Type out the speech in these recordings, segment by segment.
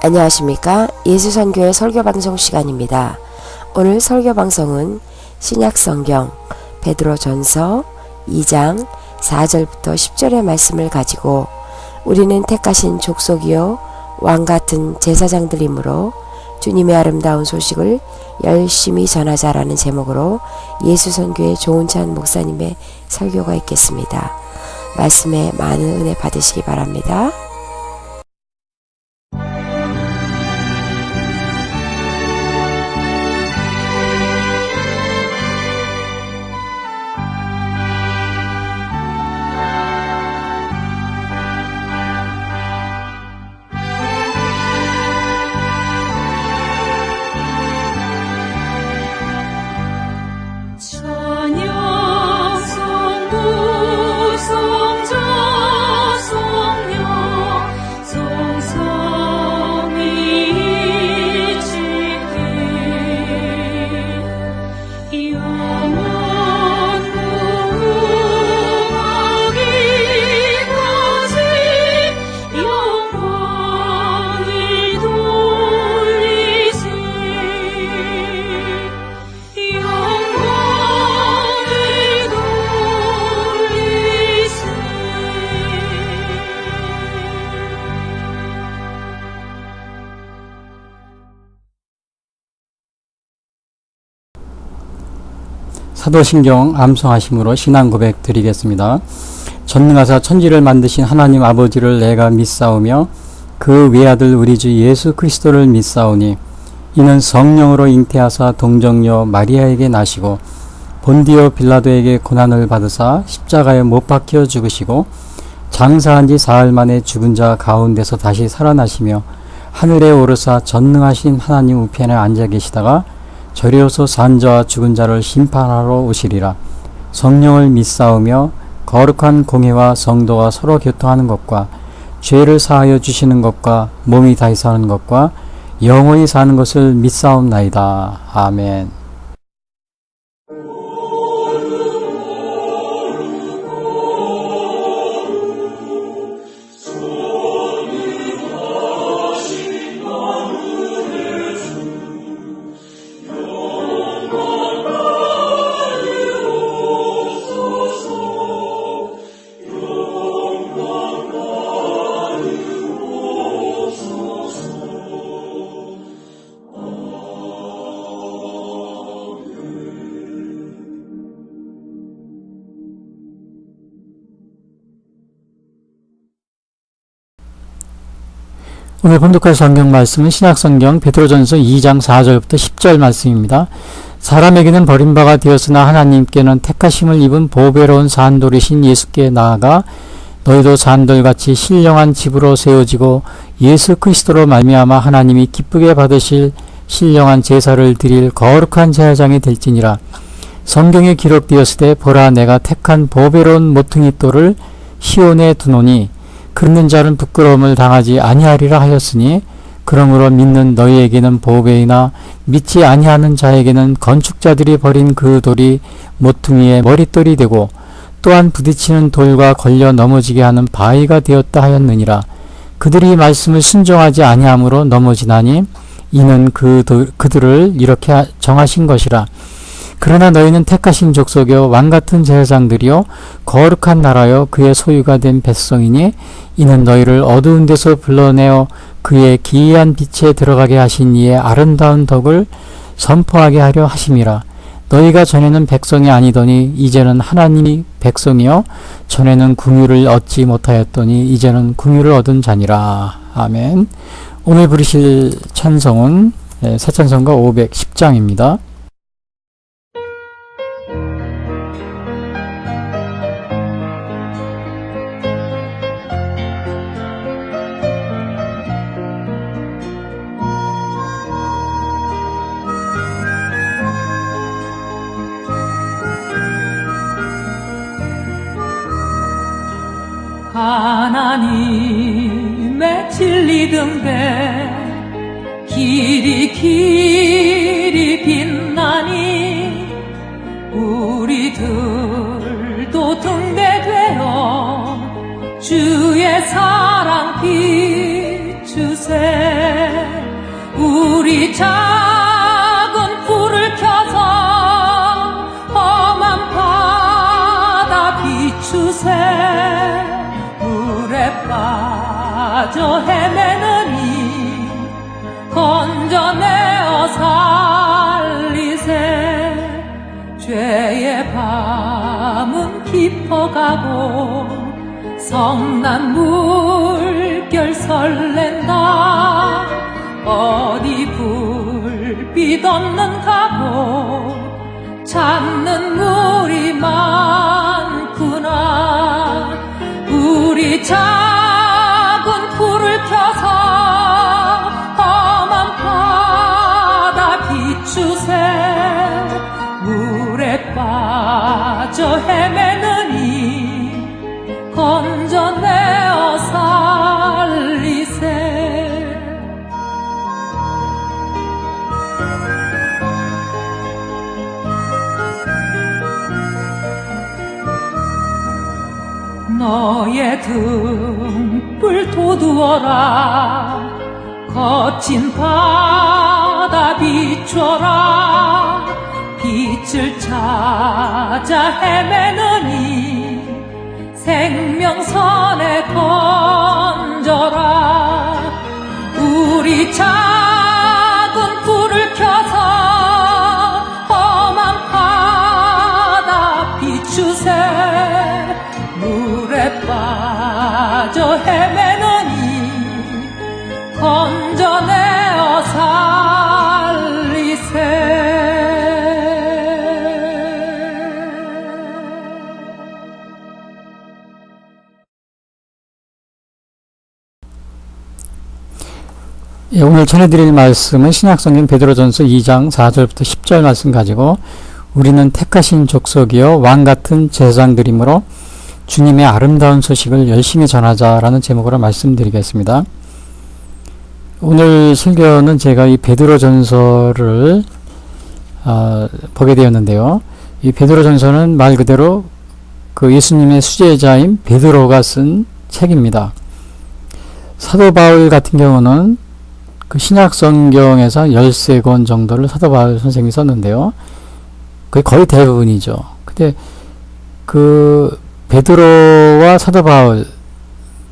안녕하십니까. 예수선교회 설교방송 시간입니다. 오늘 설교방송은 신약성경 베드로전서 2장 4절부터 10절의 말씀을 가지고 우리는 택하신 족속이요 왕같은 제사장들이므로 주님의 아름다운 소식을 열심히 전하자라는 제목으로 예수선교회 조은찬 목사님의 설교가 있겠습니다. 말씀에 많은 은혜 받으시기 바랍니다. 사도신경 암송하심으로 신앙 고백 드리겠습니다. 전능하사 천지를 만드신 하나님 아버지를 내가 믿사오며 그 외아들 우리 주 예수 그리스도를 믿사오니 이는 성령으로 잉태하사 동정녀 마리아에게 나시고 본디오 빌라도에게 고난을 받으사 십자가에 못 박혀 죽으시고 장사한 지 사흘 만에 죽은 자 가운데서 다시 살아나시며 하늘에 오르사 전능하신 하나님 우편에 앉아 계시다가 저리로서 산 자와 죽은 자를 심판하러 오시리라. 성령을 믿사오며 거룩한 공회와 성도가 서로 교통하는 것과 죄를 사하여 주시는 것과 몸이 다시 사는 것과 영원히 사는 것을 믿사옵나이다. 아멘. 오늘 본독할 성경 말씀은 신약성경 베드로전서 2장 4절부터 10절 말씀입니다. 사람에게는 버림바가 되었으나 하나님께는 택하심을 입은 보배로운 산돌이신 예수께 나아가 너희도 산돌같이 신령한 집으로 세워지고 예수 그리스도로 말미암아 하나님이 기쁘게 받으실 신령한 제사를 드릴 거룩한 제사장이 될지니라. 성경에 기록되었으되 보라 내가 택한 보배로운 모퉁이 돌을 시온에 두노니 긋는 자는 부끄러움을 당하지 아니하리라 하였으니 그러므로 믿는 너희에게는 보배이나 믿지 아니하는 자에게는 건축자들이 버린 그 돌이 모퉁이의 머릿돌이 되고 또한 부딪히는 돌과 걸려 넘어지게 하는 바위가 되었다 하였느니라. 그들이 말씀을 순종하지 아니함으로 넘어지나니 이는 그들을 이렇게 정하신 것이라. 그러나 너희는 택하신 족속이요 왕같은 제사장들이요 거룩한 나라요 그의 소유가 된 백성이니 이는 너희를 어두운 데서 불러내어 그의 기이한 빛에 들어가게 하신 이의 아름다운 덕을 선포하게 하려 하심이라. 너희가 전에는 백성이 아니더니 이제는 하나님이 백성이요 전에는 궁유를 얻지 못하였더니 이제는 궁유를 얻은 자니라. 아멘. 오늘 부르실 찬송은 새 찬송가 510장입니다. 하나님의 진리등대 길이 길이 빛나니 우리들도 등대되어 주의 사랑 비추세. 작은 불을 켜서 험한 바다 비추세. 물에 빠져 헤매느니 건져내어 살리세. 죄의 밤은 깊어가고 성난 물결 설렌다. 어디 불빛 없는 가보 찾는 물이 많구나. 우리 작은 불을 켜서 험한 바다 비추세. 물에 빠져 헤매느니 건져내어 살리세. 너의 등불 돋우어라. 거친 바다 비춰라. 빛을 찾아 헤매느니 생명선에 건져라. 우리 작은 불을 켜서 험한 바다 비추세. 물에 빠져 헤매느니 건져내어 살리세. 예, 오늘 전해드릴 말씀은 신약성경 베드로전서 2장 4절부터 10절 말씀 가지고 우리는 택하신 족속이요 왕같은 제사장들이므로 주님의 아름다운 소식을 열심히 전하자라는 제목으로 말씀드리겠습니다. 오늘 설교는 제가 이 베드로전서를 보게 되었는데요. 이 베드로전서는 말 그대로 그 예수님의 수제자인 베드로가 쓴 책입니다. 사도 바울 같은 경우는 그 신약 성경에서 13권 정도를 사도 바울 선생님이 썼는데요. 그게 거의 대부분이죠. 근데 그 베드로와 사도 바울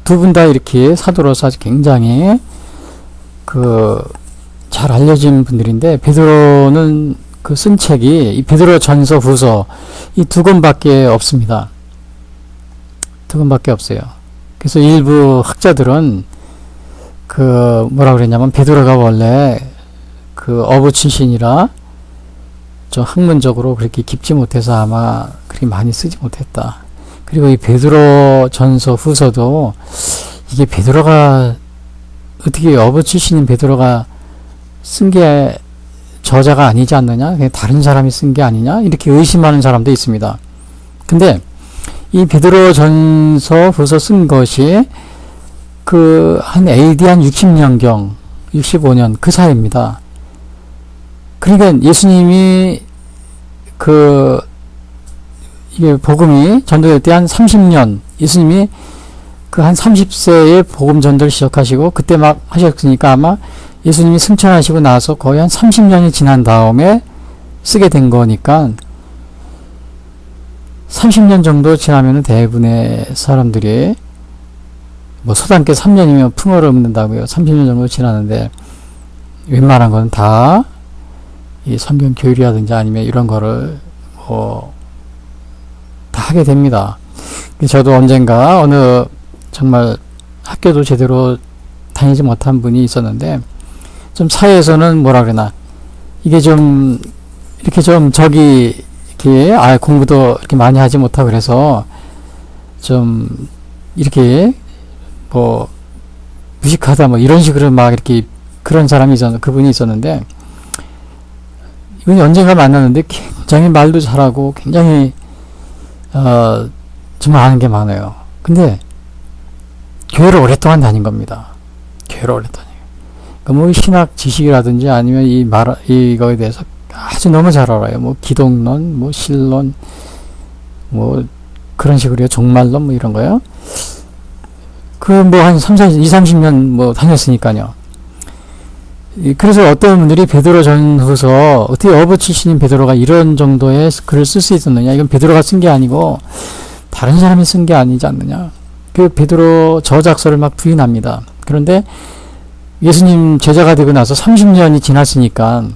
두 분 다 이렇게 사도로서 아주 굉장히 잘 알려진 분들인데, 베드로는 그 쓴 책이 이 베드로 전서 후서 이 두 권밖에 없습니다. 두 권밖에 없어요. 그래서 일부 학자들은 뭐라 그랬냐면 베드로가 원래 어부 출신이라 좀 학문적으로 그렇게 깊지 못해서 아마 그렇게 많이 쓰지 못했다. 그리고 이 베드로 전서 후서도 이게 베드로가 어떻게 어부 출신인 베드로가 쓴 게 저자가 아니지 않느냐? 그냥 다른 사람이 쓴 게 아니냐? 이렇게 의심하는 사람도 있습니다. 근데 이 베드로 전서 후서 쓴 것이 한 AD 한 60년경, 65년 그 사이입니다. 그러니까 예수님이 이게 복음이 전도될 때 한 30년, 예수님이 한 30세에 복음 전도를 시작하시고 그때 막 하셨으니까 아마 예수님이 승천하시고 나서 거의 한 30년이 지난 다음에 쓰게 된 거니까 30년 정도 지나면 대부분의 사람들이 서당계 3년이면 풍어를 읊는다고요. 30년 정도 지나는데 웬만한 건 다 이 성경 교율이라든지 아니면 이런 거를 다 하게 됩니다. 저도 언젠가 어느 정말 학교도 제대로 다니지 못한 분이 있었는데, 좀 사회에서는 뭐라 그러나 이게 좀 이렇게 좀 이렇게 공부도 이렇게 많이 하지 못하고 그래서 좀 이렇게 무식하다 이런 식으로 막 이렇게 그런 사람이 그분이 있었는데, 이분이 언젠가 만났는데 굉장히 말도 잘하고 굉장히 정말 아는 게 많아요. 근데 교회를 오랫동안 다닌 겁니다. 교회를 오랫동안. 그러니까 신학 지식이라든지 아니면 이거에 대해서 아주 너무 잘 알아요. 기독론, 신론, 그런 식으로요. 종말론 이런 거요. 한 2, 30년 다녔으니까요. 그래서 어떤 분들이 베드로전후서 어떻게 어부 출신인 베드로가 이런 정도의 글을 쓸 수 있었느냐, 이건 베드로가 쓴 게 아니고 다른 사람이 쓴 게 아니지 않느냐, 그 베드로 저작서를 막 부인합니다. 그런데 예수님 제자가 되고 나서 30년이 지났으니까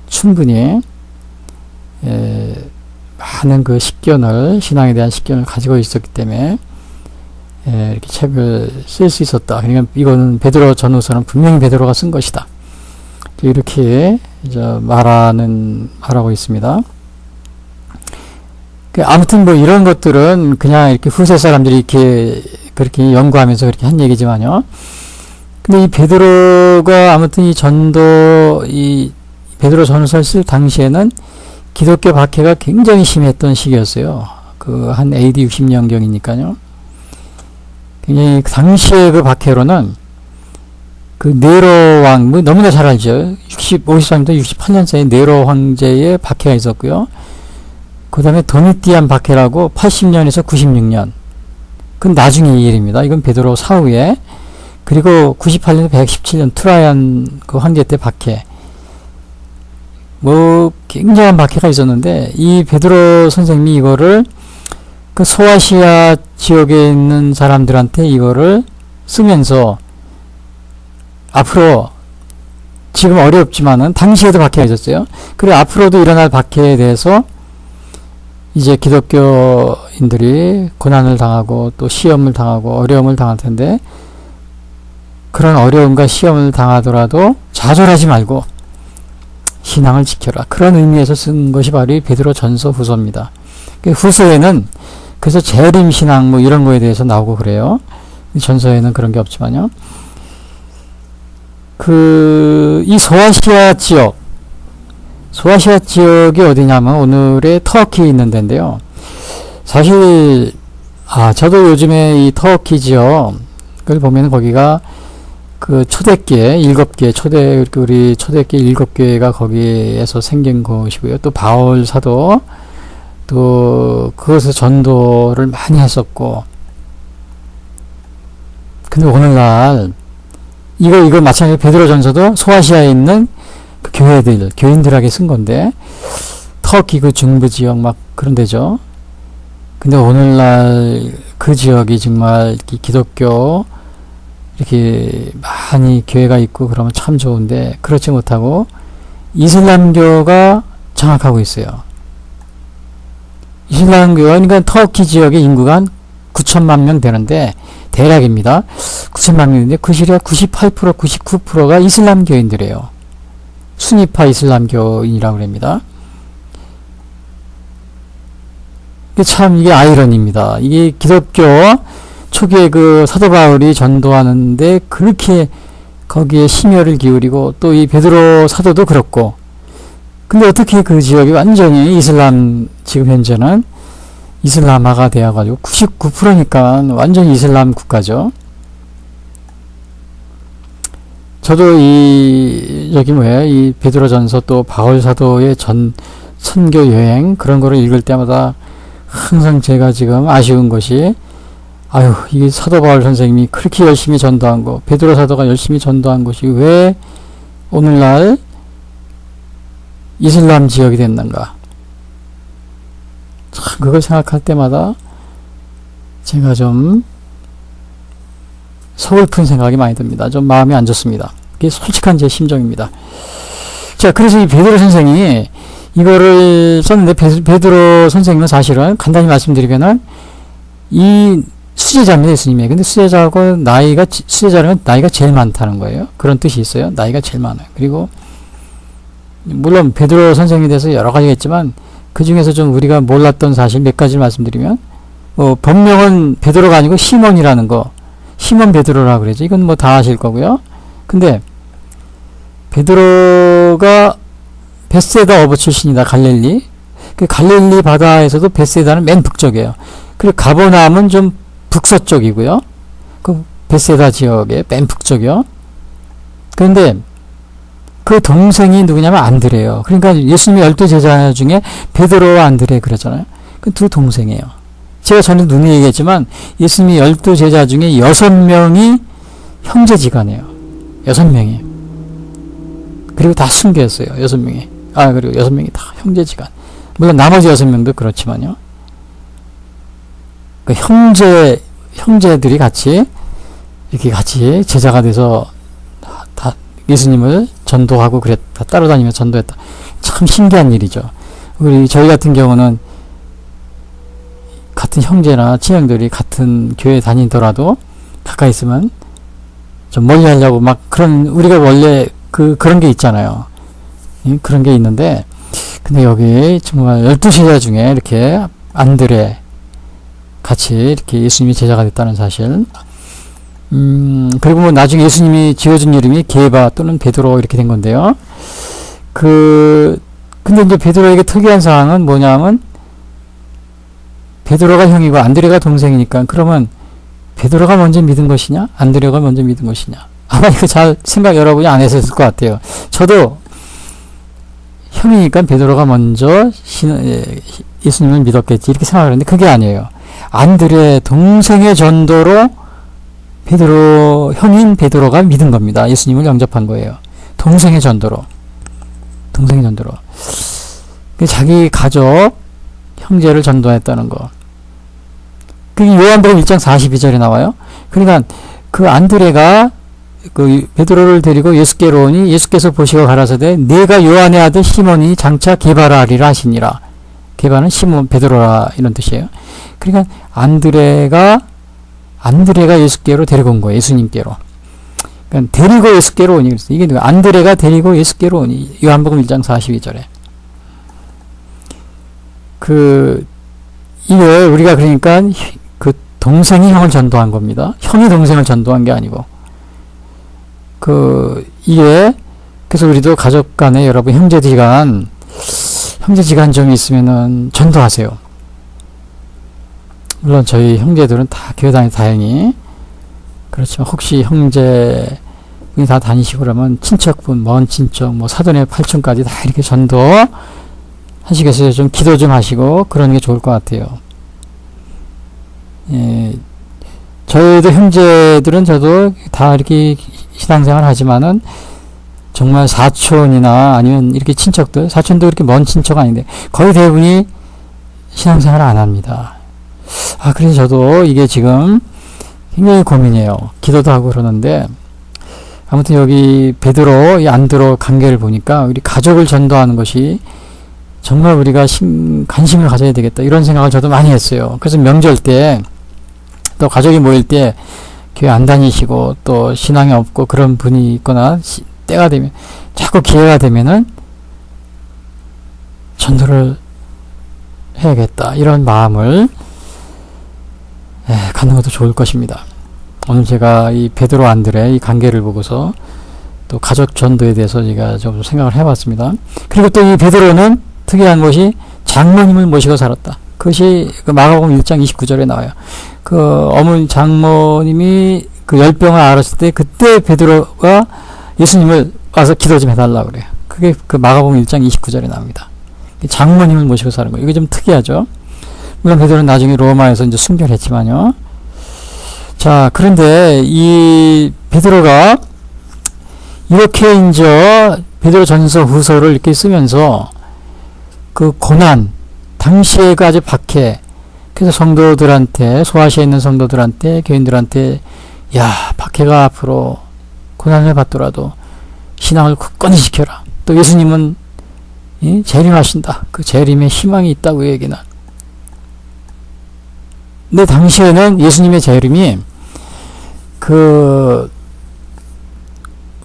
충분히 많은 그 식견을, 신앙에 대한 식견을 가지고 있었기 때문에 이렇게 책을 쓸 수 있었다. 그러니까 이거는 베드로 전후서는 분명히 베드로가 쓴 것이다. 이렇게 이제 말하고 있습니다. 아무튼 뭐 이런 것들은 그냥 이렇게 후세 사람들이 이렇게 그렇게 연구하면서 그렇게 한 얘기지만요. 근데 이 베드로가 아무튼 이 베드로 전후서를 쓸 당시에는 기독교 박해가 굉장히 심했던 시기였어요. 그 한 AD 60년경이니까요. 굉장히 당시의 그 박해로는 그 네로 왕, 뭐 너무나 잘 알죠. 53년부터 68년 사이 네로 황제의 박해가 있었고요. 그 다음에 도미티안 박해라고 80년에서 96년. 그건 나중의 일입니다. 이건 베드로 사후에. 그리고 98년에서 117년 트라이안 그 황제 때 박해. 뭐 굉장한 박해가 있었는데 이 베드로 선생님이 이거를 그 소아시아 지역에 있는 사람들한테 이거를 쓰면서 앞으로 지금 어렵지만은 당시에도 박해가 있었어요. 그리고 앞으로도 일어날 박해에 대해서 이제 기독교인들이 고난을 당하고 또 시험을 당하고 어려움을 당할 텐데 그런 어려움과 시험을 당하더라도 좌절하지 말고 신앙을 지켜라. 그런 의미에서 쓴 것이 바로 이 베드로 전서 후서입니다. 후서에는 그래서 재림 신앙 뭐 이런 거에 대해서 나오고 그래요. 전서에는 그런 게 없지만요. 이 소아시아 지역이 어디냐면 오늘의 터키에 있는 데인데요. 사실 저도 요즘에 이 터키 지역을 보면 거기가 그 초대교회 7개 우리 초대교회 7교회가 거기에서 생긴 곳이고요. 또 바울 사도 또 그것에서 전도를 많이 했었고, 근데 오늘날 이거 마찬가지로 베드로 전서도 소아시아에 있는 그 교인들에게 쓴 건데 터키 그 중부 지역 막 그런 데죠. 근데 오늘날 그 지역이 정말 기독교 이렇게 많이 교회가 있고 그러면 참 좋은데 그렇지 못하고 이슬람교가 장악하고 있어요. 이슬람교가 그러니까 터키 지역의 인구가 한 9천만 명 되는데 대략입니다. 9천만 명인데 그 시리아 98%, 99%가 이슬람교인들이에요. 수니파 이슬람교인이라고 그럽니다. 이게 아이러니입니다. 이게 기독교 초기에 그 사도 바울이 전도하는데 그렇게 거기에 심혈을 기울이고 또 이 베드로 사도도 그렇고, 근데 어떻게 그 지역이 완전히 지금 현재는 이슬람화가 되어가지고 99%니까 완전히 이슬람 국가죠. 저도 이 베드로 전서 또 바울 사도의 선교 여행 그런 거를 읽을 때마다 항상 제가 지금 아쉬운 것이, 이게 사도 바울 선생님이 그렇게 열심히 전도한 거, 베드로 사도가 열심히 전도한 것이 왜 오늘날 이슬람 지역이 됐는가. 참 그걸 생각할 때마다 제가 좀 서글픈 생각이 많이 듭니다. 좀 마음이 안 좋습니다. 그게 솔직한 제 심정입니다. 자, 그래서 이 베드로 선생이 이거를 썼는데 베드로 선생님은 사실은 간단히 말씀드리면은 이 수제자입니다. 예수님이. 근데 수제자라는 나이가 제일 많다는 거예요. 그런 뜻이 있어요. 나이가 제일 많아요. 그리고 물론 베드로 선생님에 대해서 여러 가지가 있지만 그 중에서 좀 우리가 몰랐던 사실 몇 가지를 말씀드리면, 본명은 베드로가 아니고 시몬이라는 거, 시몬 베드로라고 그러죠. 이건 뭐 다 아실 거고요. 근데 베드로가 벳세다 어부 출신이다. 갈릴리. 그 갈릴리 바다에서도 벳세다는 맨 북쪽이에요. 그리고 가버나움은 좀 북서쪽이고요. 그 벳세다 지역의 맨 북쪽이요. 그런데 그 동생이 누구냐면 안드레예요. 그러니까 예수님의 12제자 중에 베드로와 안드레 그러잖아요. 그 두 동생이에요. 제가 전에 눈에 얘기했지만 예수님이 12제자 중에 6명이 형제지간이에요. 6명이. 그리고 다 순교했어요. 6명이. 그리고 6명이 다 형제지간. 물론 나머지 6명도 그렇지만요. 그 형제들이 같이 이렇게 같이 제자가 돼서 다 예수님을 전도하고 다 따라다니며 전도했다. 참 신기한 일이죠. 저희 같은 경우는 같은 형제나 친형들이 같은 교회 다니더라도 가까이 있으면 좀 멀리 하려고 막 우리가 원래 그런 게 있잖아요. 그런 게 있는데, 근데 여기 정말 12제자 중에 이렇게 안드레 같이 이렇게 예수님이 제자가 됐다는 사실. 그리고 뭐 나중에 예수님이 지어준 이름이 게바 또는 베드로 이렇게 된 건데요. 근데 이제 베드로에게 특이한 상황은 뭐냐면, 베드로가 형이고 안드레가 동생이니까, 그러면 베드로가 먼저 믿은 것이냐? 안드레가 먼저 믿은 것이냐? 아마 이거 잘 생각 여러분이 안 했을 것 같아요. 저도 형이니까 베드로가 먼저 예수님을 믿었겠지 이렇게 생각을 했는데 그게 아니에요. 안드레 동생의 전도로 형인 베드로가 믿은 겁니다. 예수님을 영접한 거예요. 동생의 전도로. 자기 가족, 형제를 전도했다는 거. 그게 요한복음 1장 42절에 나와요. 그러니까 그 안드레가 베드로를 데리고 예수께로 오니 예수께서 보시고 가라사대 내가 요한의 아들 시몬이 장차 게바라 하리라 하시니라. 게바는 시몬 베드로라 이런 뜻이에요. 그러니까 안드레가 예수께로 데리고 온 거예요. 예수님께로. 그러니까 데리고 예수께로 오니 그랬어요. 이게 안드레가 데리고 예수께로 오니 요한복음 1장 42절에. 이게 우리가 그러니까 그 동생이 형을 전도한 겁니다. 형이 동생을 전도한 게 아니고. 그래서 우리도 가족 간에 여러분 형제지간 좀 있으면은 전도하세요. 물론 저희 형제들은 다 교회 다니 다행히. 그렇지만 혹시 형제분이 다 다니시고 그러면 친척분, 먼 친척, 뭐 사돈의 팔촌까지 다 이렇게 전도 하시겠어요? 좀 기도 좀 하시고 그러는 게 좋을 것 같아요. 예. 저희도 형제들은 저도 다 이렇게 신앙생활 하지만은 정말 사촌이나 아니면 이렇게 친척들, 사촌도 이렇게 먼 친척 아닌데 거의 대부분이 신앙생활 안 합니다. 그래서 저도 이게 지금 굉장히 고민이에요. 기도도 하고 그러는데 아무튼 여기 베드로, 이 안드로 관계를 보니까 우리 가족을 전도하는 것이 정말 우리가 관심을 가져야 되겠다 이런 생각을 저도 많이 했어요. 그래서 명절 때 또 가족이 모일 때 교회 안 다니시고 또 신앙이 없고 그런 분이 있거나 때가 되면 자꾸 기회가 되면은 전도를 해야겠다 이런 마음을 갖는 것도 좋을 것입니다. 오늘 제가 이 베드로 안드레 이 관계를 보고서 또 가족 전도에 대해서 제가 좀 생각을 해봤습니다. 그리고 또 이 베드로는 특이한 것이 장모님을 모시고 살았다. 그것이 마가복음 1장 29절에 나와요. 어머니 장모님이 열병을 앓았을 때 그때 베드로가 예수님을 와서 기도 좀 해달라고 그래요. 그게 마가복음 1장 29절에 나옵니다. 장모님을 모시고 사는 거예요. 이게 좀 특이하죠. 물론 베드로는 나중에 로마에서 이제 순교를 했지만요. 자, 그런데 이 베드로가 이렇게 이제 베드로 전서 후서를 이렇게 쓰면서 그 고난, 당시에 그 아주 박해, 그래서 성도들한테, 소아시아에 있는 성도들한테, 교인들한테, 박해가 앞으로 고난을 받더라도 신앙을 굳건히 지켜라. 또 예수님은 재림하신다. 그 재림에 희망이 있다고 얘기는. 근데 당시에는 예수님의 재림이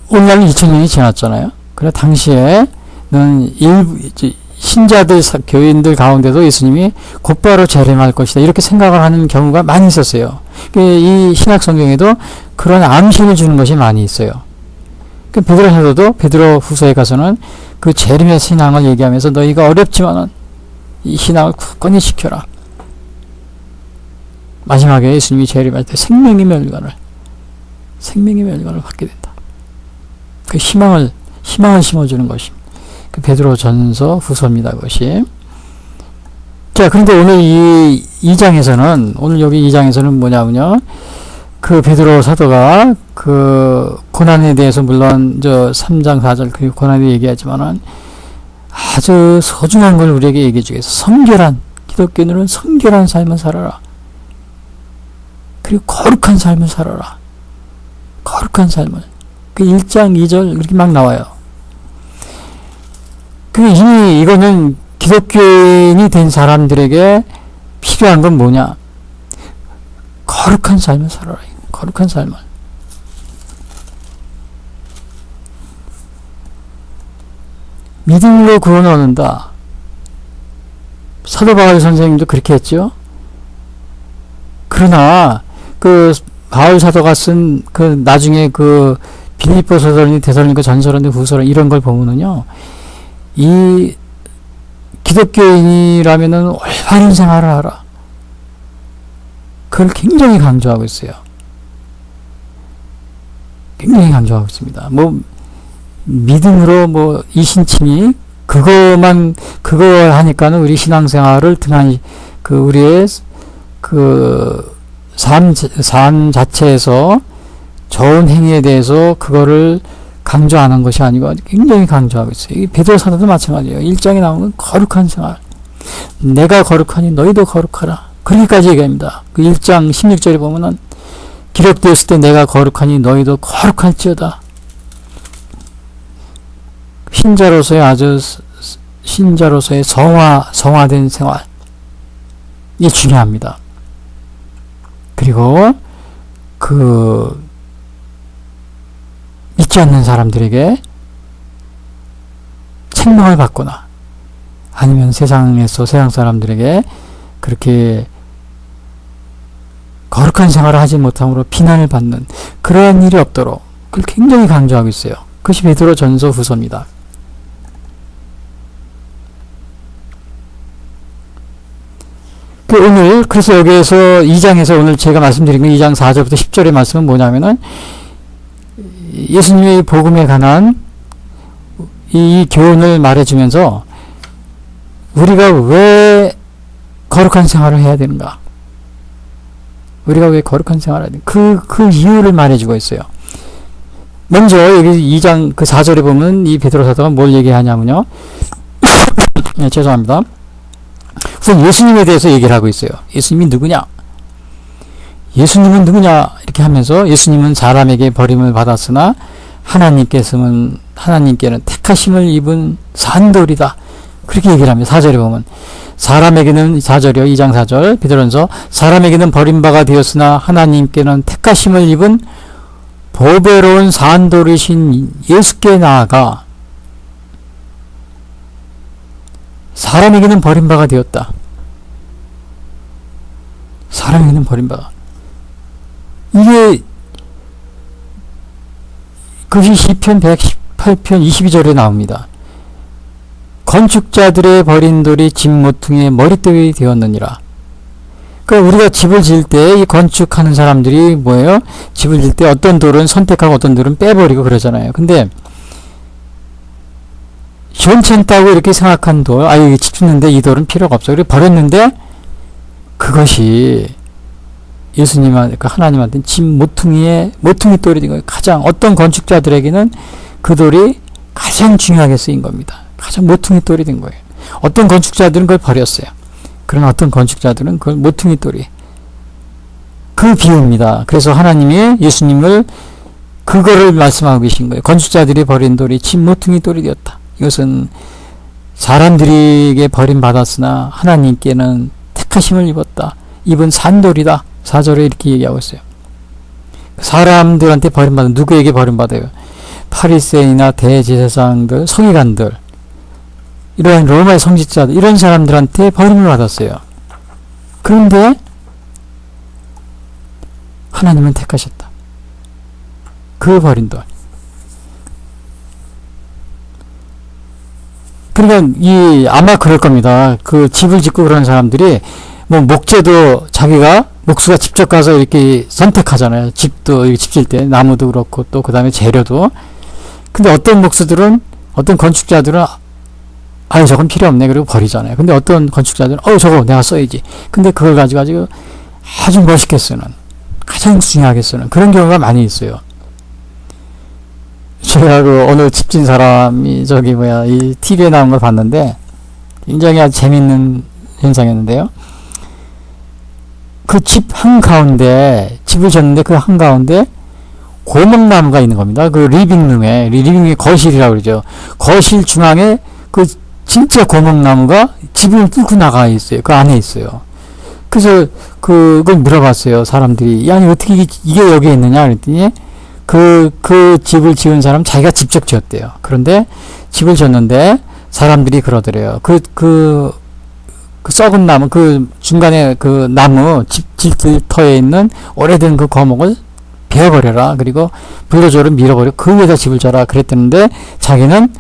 오늘날은 2000년이 지났잖아요. 그래 당시에는 신자들, 교인들 가운데도 예수님이 곧바로 재림할 것이다. 이렇게 생각을 하는 경우가 많이 있었어요. 이 신약 성경에도 그런 암시를 주는 것이 많이 있어요. 베드로 사도도 베드로 후서에 가서는 그 재림의 신앙을 얘기하면서 너희가 어렵지만은 이 신앙을 굳건히 지켜라. 마지막에 예수님이 재림할 때 생명의 멸관을 받게 된다. 그 희망을 심어주는 것입니다. 그 베드로 전서 후서입니다. 그것이. 자, 그런데 오늘 오늘 여기 2장에서는 뭐냐면요. 그 베드로 사도가 그 고난에 대해서 물론 저 3장 4절 그 고난에 얘기하지만은 아주 소중한 걸 우리에게 얘기해 주겠어. 성결한 기독교인은 성결한 삶을 살아라. 그리고 거룩한 삶을 살아라. 거룩한 삶을. 그 1장 2절 이렇게 막 나와요. 그 이미 이거는 기독교인이 된 사람들에게 필요한 건 뭐냐? 거룩한 삶을 살아라. 거룩한 삶을. 믿음으로 구원을 얻는다. 사도 바울 선생님도 그렇게 했죠. 그러나 그 바울 사도가 쓴 그 나중에 그 빌립보서서니 데살로니가 전서라니 후서라 이런 걸 보면은요, 이 기독교인이라면은 올바른 생활을 하라. 그걸 굉장히 강조하고 있어요. 굉장히 강조하고 있습니다. 뭐 믿음으로 뭐 이신칭이 그거 하니까는 우리 신앙생활을 등한 그 우리의 그 삶 자체에서 좋은 행위에 대해서 그거를 강조하는 것이 아니고 굉장히 강조하고 있어요. 이 베드로 사도도 마찬가지예요. 1장에 나오는 거룩한 생활. 내가 거룩하니 너희도 거룩하라. 그렇게까지 얘기합니다. 그 1장 16절에 보면은 기록되었을 때 내가 거룩하니 너희도 거룩할지어다. 신자로서의 성화된 생활. 이게 중요합니다. 그리고 믿지 않는 사람들에게 책망을 받거나 아니면 세상 사람들에게 그렇게 거룩한 생활을 하지 못함으로 비난을 받는 그러한 일이 없도록 그걸 굉장히 강조하고 있어요. 그것이 베드로 전서 후서입니다. 그래서 여기에서 2장에서 오늘 제가 말씀드린 건 2장 4절부터 10절의 말씀은 뭐냐면은 예수님의 복음에 관한 이 교훈을 말해주면서 우리가 왜 거룩한 생활을 해야 되는가? 우리가 왜 거룩한 생활을 해야 되는가? 그 이유를 말해주고 있어요. 먼저 여기 2장 그 4절에 보면 이 베드로 사도가 뭘 얘기하냐면요. 네, 죄송합니다. 우선 예수님에 대해서 얘기를 하고 있어요. 예수님이 누구냐? 예수님은 누구냐? 이렇게 하면서 예수님은 사람에게 버림을 받았으나 하나님께는 택하심을 입은 산돌이다. 그렇게 얘기를 합니다. 4절에 보면 사람에게는 4절이요. 2장 4절 베드로전서 사람에게는 버림받아 되었으나 하나님께는 택하심을 입은 보배로운 산돌이신 예수께 나아가 사람에게는 버림받아 되었다. 사람에게는 버림받아. 이게 그것이 시편 118편 22절에 나옵니다. 건축자들의 버린 돌이 집 모퉁이의 머릿돌이 되었느니라. 그러니까 우리가 집을 지을 때 이 건축하는 사람들이 뭐예요? 집을 지을 때 어떤 돌은 선택하고 어떤 돌은 빼버리고 그러잖아요. 근데 시원찮다고 이렇게 생각한 돌, 이거 집 짓는데 이 돌은 필요가 없어. 그래 버렸는데 그것이 예수님한테, 하나님한테는 집 모퉁이 돌이 된 거예요. 가장 어떤 건축자들에게는 그 돌이 가장 중요하게 쓰인 겁니다. 가장 모퉁이 돌이 된 거예요. 어떤 건축자들은 그걸 버렸어요. 그러나 어떤 건축자들은 그걸 모퉁이 돌이. 그 비유입니다. 그래서 하나님이 예수님을 그거를 말씀하고 계신 거예요. 건축자들이 버린 돌이 집 모퉁이 돌이 되었다. 이것은 사람들에게 버림받았으나 하나님께는 택하심을 입었다. 입은 산돌이다. 4절에 이렇게 얘기하고 있어요. 사람들한테 버림받은, 누구에게 버림받아요? 파리새인이나 대제사장들, 서기관들, 이러한 로마의 성직자들, 이런 사람들한테 버림을 받았어요. 그런데 하나님은 택하셨다. 그 버린 돌. 그러니까 아마 그럴 겁니다. 그 집을 짓고 그러는 사람들이 뭐 목재도 자기가 목수가 직접 가서 이렇게 선택하잖아요. 집도 집 질 때 나무도 그렇고 또 그다음에 재료도. 근데 어떤 목수들은, 어떤 건축자들은 저건 필요 없네 그리고 버리잖아요. 근데 어떤 건축자들은 저거 내가 써야지. 근데 그걸 가지고 아주 멋있게 쓰는 가장 중요하게 쓰는 그런 경우가 많이 있어요. 제가 어느 집진 사람이 이 TV에 나온 걸 봤는데 굉장히 아주 재밌는 현상이었는데요. 그 집 한가운데, 집을 졌는데 그 한가운데 고목나무가 있는 겁니다. 그 리빙룸에 거실이라고 그러죠. 거실 중앙에 그 진짜 고목나무가 집을 뚫고 나가 있어요. 그 안에 있어요. 그래서 그걸 물어봤어요. 사람들이. 아니, 어떻게 이게 여기에 있느냐? 그랬더니 그 집을 지은 사람 자기가 직접 지었대요. 그런데 집을 졌는데 사람들이 그러더래요. 그 썩은 나무, 그 중간에 그 나무, 집터에 있는 오래된 그 거목을 베어버려라. 그리고 불도저를 밀어버려. 그 위에다 집을 져라. 그랬다는데 자기는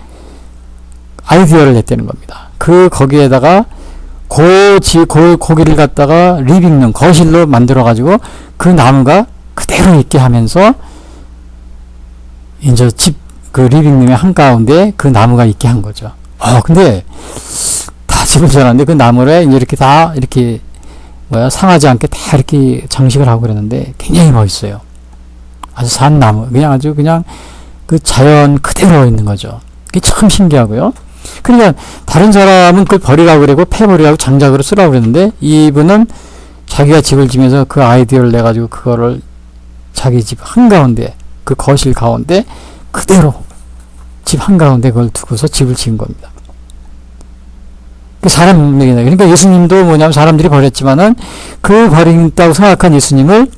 아이디어를 냈다는 겁니다. 거기에다가 고기를 갖다가 리빙룸, 거실로 만들어가지고 그 나무가 그대로 있게 하면서 이제 그 리빙룸의 한가운데 그 나무가 있게 한 거죠. 근데 다 집을 지어놨는데 그 나무를 이제 이렇게 다 이렇게 상하지 않게 다 이렇게 장식을 하고 그랬는데 굉장히 멋있어요. 아주 산 나무, 그냥 그 자연 그대로 있는 거죠. 그게 참 신기하고요. 그러니까 다른 사람은 그걸 버리라고 그러고 패버리라고 장작으로 쓰라고 그랬는데 이분은 자기가 집을 지면서 그 아이디어를 내가지고 그거를 자기 집 한가운데 그 거실 가운데 그대로 집 한가운데 그걸 두고서 집을 지은 겁니다. 그러니까 예수님도 뭐냐면 사람들이 버렸지만은 그 버린다고 생각한 예수님을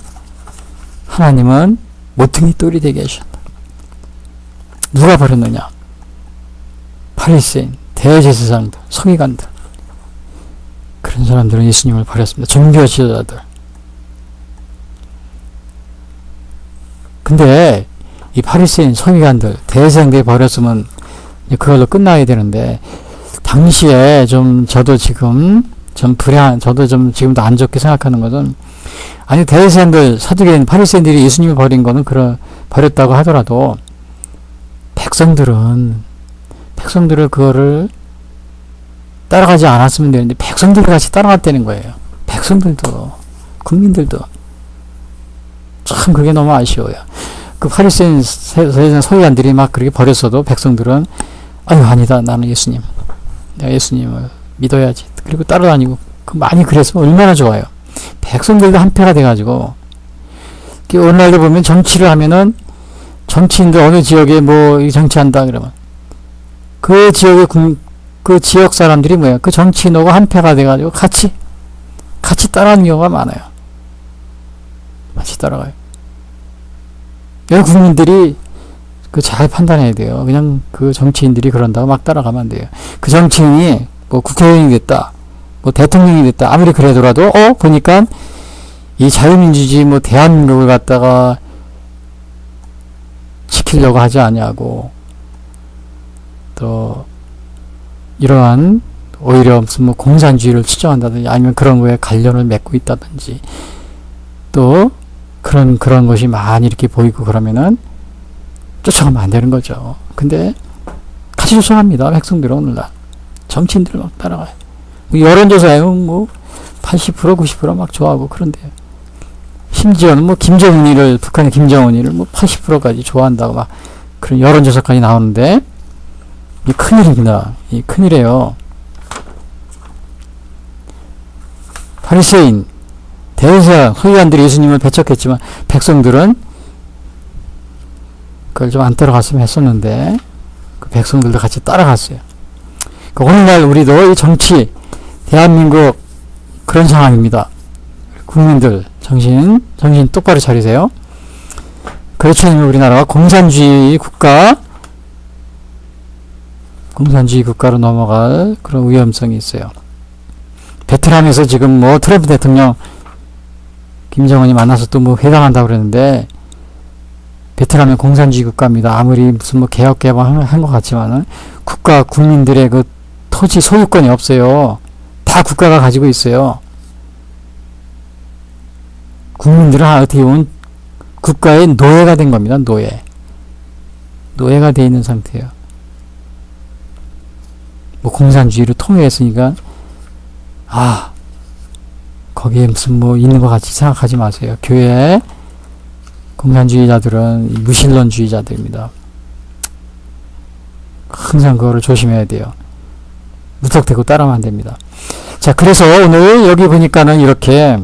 하나님은 모퉁이 돌이 되게 하셨다. 누가 버렸느냐? 바리새인, 대제사장들, 서기관들, 그런 사람들은 예수님을 버렸습니다. 종교 지도자들. 근데 이 바리새인, 서기관들, 대제사장들이 버렸으면 그걸로 끝나야 되는데 당시에 저도 지금 지금도 안 좋게 생각하는 것은, 아니 대제사장들, 사두개인, 바리새인들이 예수님을 버린 거는 버렸다고 하더라도 백성들은 그거를 따라가지 않았으면 되는데 백성들 같이 따라갔다는 거예요. 백성들도, 국민들도. 참 그게 너무 아쉬워요. 그 바리새인, 서기관들이 막 그렇게 버렸어도 백성들은 아니다, 나는 내가 예수님을 믿어야지. 그리고 따라다니고 많이 그랬으면 얼마나 좋아요. 백성들도 한패가 돼가지고, 오늘날도 보면 정치를 하면은 정치인들 어느 지역에 정치한다 그러면 그 지역의 그 지역 사람들이 그 정치인하고 한패가 돼가지고 같이 따라하는 경우가 많아요. 같이 따라가요. 국민들이 잘 판단해야 돼요. 그냥 그 정치인들이 그런다고 막 따라가면 안 돼요. 그 정치인이 국회의원이 됐다, 대통령이 됐다, 아무리 그래더라도 보니까 이 자유민주주의 대한민국을 갖다가 지키려고 하지 않냐고, 또 이러한 오히려 무슨 공산주의를 추정한다든지 아니면 그런 거에 관련을 맺고 있다든지 또 그런 것이 많이 이렇게 보이고 그러면은 쫓아가면 안 되는 거죠. 근데 같이 쫓아갑니다. 백성들은 오늘날 정치인들 막 따라가요. 여론조사에 80% 90% 막 좋아하고 그런데요. 심지어는 북한의 김정은이를 80%까지 좋아한다고 막 그런 여론조사까지 나오는데 이 큰일입니다. 이 큰일이에요. 바리새인, 대제사장, 서기관들이 예수님을 배척했지만 백성들은 그걸 좀 안 따라갔으면 했었는데 그 백성들도 같이 따라갔어요. 오늘날 우리도 이 정치, 대한민국 그런 상황입니다. 국민들 정신 똑바로 차리세요. 그렇지 않으면 우리나라가 공산주의 국가로 넘어갈 그런 위험성이 있어요. 베트남에서 지금 트럼프 대통령 김정은이 만나서 또 회담한다고 그러는데 베트남은 공산주의 국가입니다. 아무리 무슨 개혁 개방한 것 같지만은 국민들의 그 토지 소유권이 없어요. 다 국가가 가지고 있어요. 국민들은 어떻게 보면 국가의 노예가 된 겁니다. 노예가 돼 있는 상태예요. 공산주의로 통일했으니까 거기에 무슨 있는 것 같이 생각하지 마세요. 교회 공산주의자들은 무신론주의자들입니다. 항상 그거를 조심해야 돼요. 무턱대고 따르면 안 됩니다. 자, 그래서 오늘 여기 보니까는 이렇게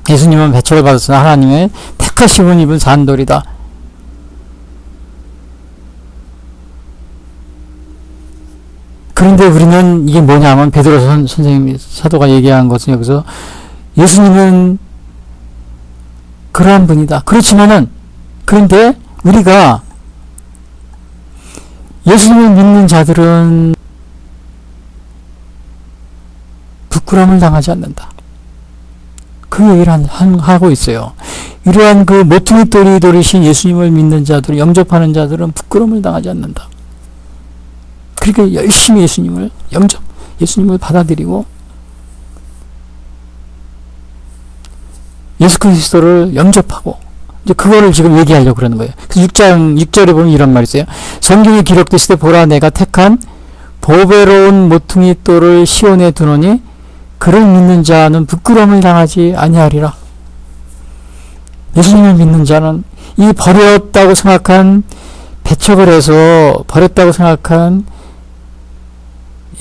예수님은 배척을 받았으나 하나님의 택하심을 입은 산돌이다. 그런데 우리는 이게 뭐냐면 베드로 선생님 사도가 얘기한 것은 여기서 예수님은 그러한 분이다. 그렇지만은 그런데 우리가 예수님을 믿는 자들은 부끄러움을 당하지 않는다. 그 얘기를 하고 있어요. 이러한 그 모퉁이 돌이신 예수님을 믿는 자들, 영접하는 자들은 부끄러움을 당하지 않는다. 그렇게 열심히 예수님을 받아들이고 예수 그리스도를 영접하고 이제 그거를 지금 얘기하려고 그러는 거예요. 그래서 6절에 보면 이런 말이 있어요. 성경에 기록됐을 때 보라 내가 택한 보배로운 모퉁이 돌을 시온에 두노니 그를 믿는 자는 부끄러움을 당하지 아니하리라. 예수님을 믿는 자는 이 버렸다고 생각한 배척을 해서 버렸다고 생각한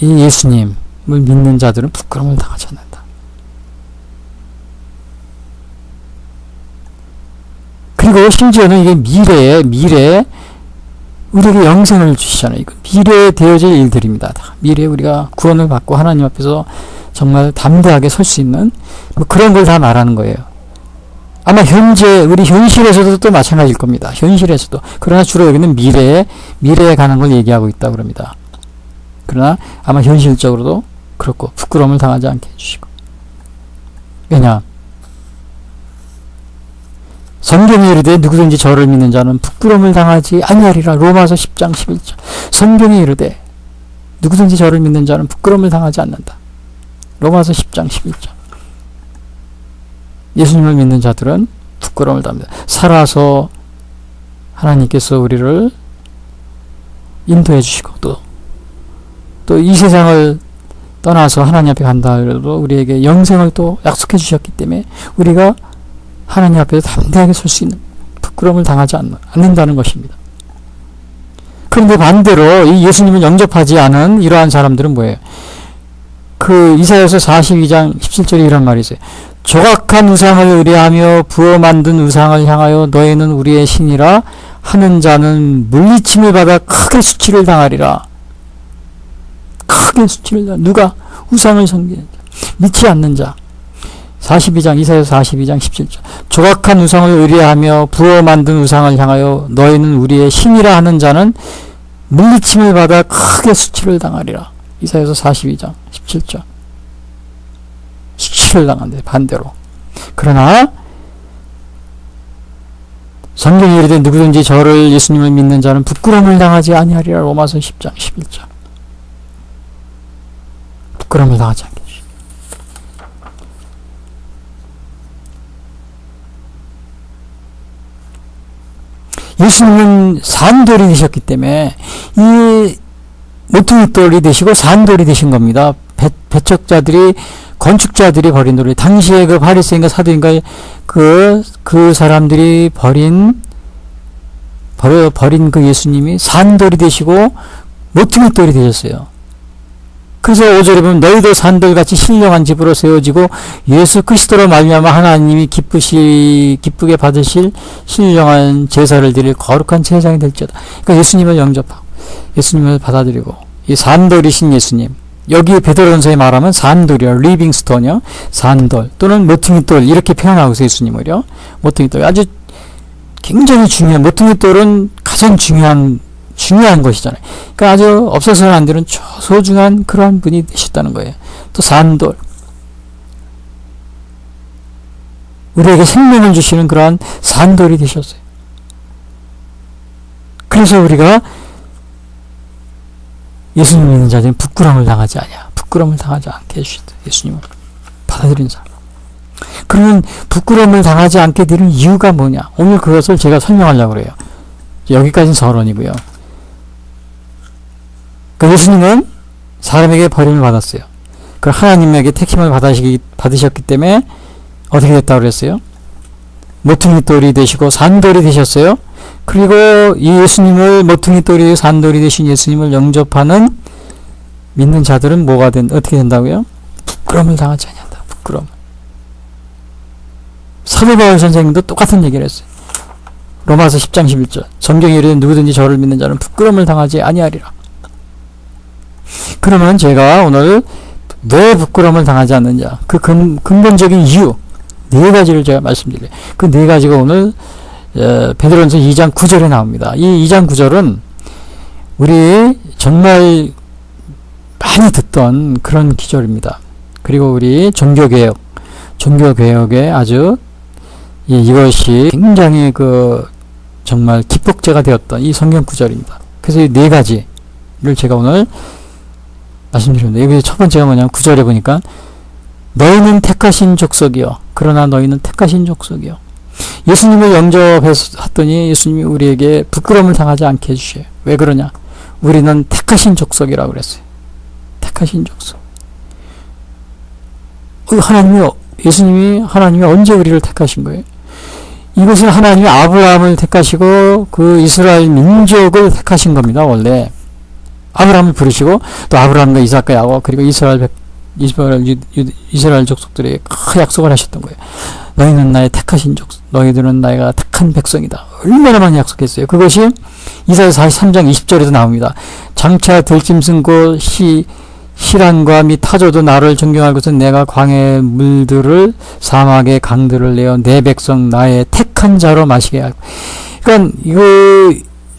이 예수님을 믿는 자들은 부끄러움을 당하지 않는다. 그리고 심지어는 이게 미래에 우리에게 영생을 주시잖아요. 이거 미래에 되어질 일들입니다. 미래에 우리가 구원을 받고 하나님 앞에서 정말 담대하게 설 수 있는 뭐 그런 걸 다 말하는 거예요. 아마 우리 현실에서도 또 마찬가지일 겁니다. 현실에서도. 그러나 주로 여기는 미래에 가는 걸 얘기하고 있다 그럽니다. 그러나 아마 현실적으로도 그렇고 부끄러움을 당하지 않게 해주시고. 왜냐? 성경에 이르되 누구든지 저를 믿는 자는 부끄러움을 당하지 아니하리라. 로마서 10장 11절. 성경에 이르되 누구든지 저를 믿는 자는 부끄러움을 당하지 않는다. 로마서 10장 11절. 예수님을 믿는 자들은 부끄러움을 당합니다. 살아서 하나님께서 우리를 인도해 주시고 또 이 세상을 떠나서 하나님 앞에 간다 하더라도 우리에게 영생을 또 약속해 주셨기 때문에 우리가 하나님 앞에서 담대하게 설 수 있는 부끄러움을 당하지 않는다는 것입니다. 그런데 반대로 이 예수님을 영접하지 않은 이러한 사람들은 뭐예요? 그 이사야서 42장 17절에 이런 말이 있어요. 조각한 우상을 의뢰하며 부어 만든 우상을 향하여 너희는 우리의 신이라 하는 자는 물리침을 받아 크게 수치를 당하리라. 크게 수치를 당하리라. 누가? 우상을 섬기는 자, 믿지 않는 자. 이사야서 42장 17절. 조각한 우상을 의뢰하며 부어 만든 우상을 향하여 너희는 우리의 신이라 하는 자는 물리침을 받아 크게 수치를 당하리라. 이사야서 42장 17절. 수치를 당한대, 반대로. 그러나 성경에 이르되 누구든지 저를 예수님을 믿는 자는 부끄러움을 당하지 아니하리라. 로마서 10장 11절. 부끄러움을 당하지 않게 해주십시오. 예수님은 산돌이 되셨기 때문에 이 모퉁이돌이 되시고 산돌이 되신 겁니다. 배척자들이 건축자들이 버린 돌이 당시에 그 바리새인과 사도인가 그 사람들이 버린 그 예수님이 산돌이 되시고 모퉁이돌이 되셨어요. 그래서 5절에 보면 너희도 산돌같이 신령한 집으로 세워지고 예수 그리스도로 말미암아 하나님이 기쁘게 받으실 신령한 제사를 드릴 거룩한 제사장이 될지어다. 그러니까 예수님을 영접하고 예수님을 받아들이고 이 산돌이신 예수님, 여기 베드로전서에 말하면 산돌이요, 리빙스톤이요, 산돌 또는 모퉁이돌 이렇게 표현하고 있어요. 예수님을요. 모퉁이돌 아주 굉장히 중요한, 모퉁이돌은 가장 중요한 것이잖아요. 그러니까 아주 없어서는 안 되는 소중한 그러한 분이 되셨다는 거예요. 또 산돌, 우리에게 생명을 주시는 그러한 산돌이 되셨어요. 그래서 우리가 예수님 믿는 자들은 부끄러움을 당하지 않게 해주셨다. 예수님을 받아들인 사람. 그러면 부끄러움을 당하지 않게 되는 이유가 뭐냐? 오늘 그것을 제가 설명하려고 그래요. 여기까지는 서론이고요. 그러니까 예수님은 사람에게 버림을 받았어요. 그럼 하나님에게 택힘을 받으셨기 때문에 어떻게 됐다고 그랬어요? 모퉁이돌이 되시고 산돌이 되셨어요. 그리고 이 예수님을 모퉁이돌이 산돌이 되신 예수님을 영접하는 믿는 자들은 어떻게 된다고요? 부끄러움을 당하지 아니한다. 부끄러움. 사도 바울 선생님도 똑같은 얘기를 했어요. 로마서 10장 11절. 성경에 이르되 누구든지 저를 믿는 자는 부끄러움을 당하지 아니하리라. 그러면 제가 오늘 왜 부끄러움을 당하지 않느냐, 그 근본적인 이유 4가지를 제가 말씀드려요. 그 4가지가 오늘 베드로전서 2장 9절에 나옵니다. 이 2장 9절은 우리 정말 많이 듣던 그런 기절입니다. 그리고 우리 종교개혁에 아주 이것이 굉장히 정말 기폭제가 되었던 이 성경 구절입니다. 그래서 이 4가지를 제가 오늘 말씀드립니다. 여기 첫 번째가 뭐냐면 9절에 보니까 너희는 택하신 족속이요. 그러나 너희는 택하신 족속이요. 예수님을 영접했더니 예수님이 우리에게 부끄러움을 당하지 않게 해주셔요. 왜 그러냐? 우리는 택하신 족속이라고 그랬어요. 택하신 족속. 예수님이 하나님이 언제 우리를 택하신 거예요? 이것은 하나님이 아브라함을 택하시고 그 이스라엘 민족을 택하신 겁니다. 원래 아브라함을 부르시고 또 아브라함과 이삭과 야곱 그리고 이스라엘 족속들에게 큰 약속을 하셨던 거예요. 너희는 나의 택하신 족속, 너희들은 나가 택한 백성이다. 얼마나 많이 약속했어요. 그것이 이사야 43장 20절에도 나옵니다. 장차 들짐승고 시란과 및 타조도 나를 존경할 것은 내가 광야의 물들을 사막의 강들을 내어 내 백성 나의 택한 자로 마시게 하고. 그러니까 이거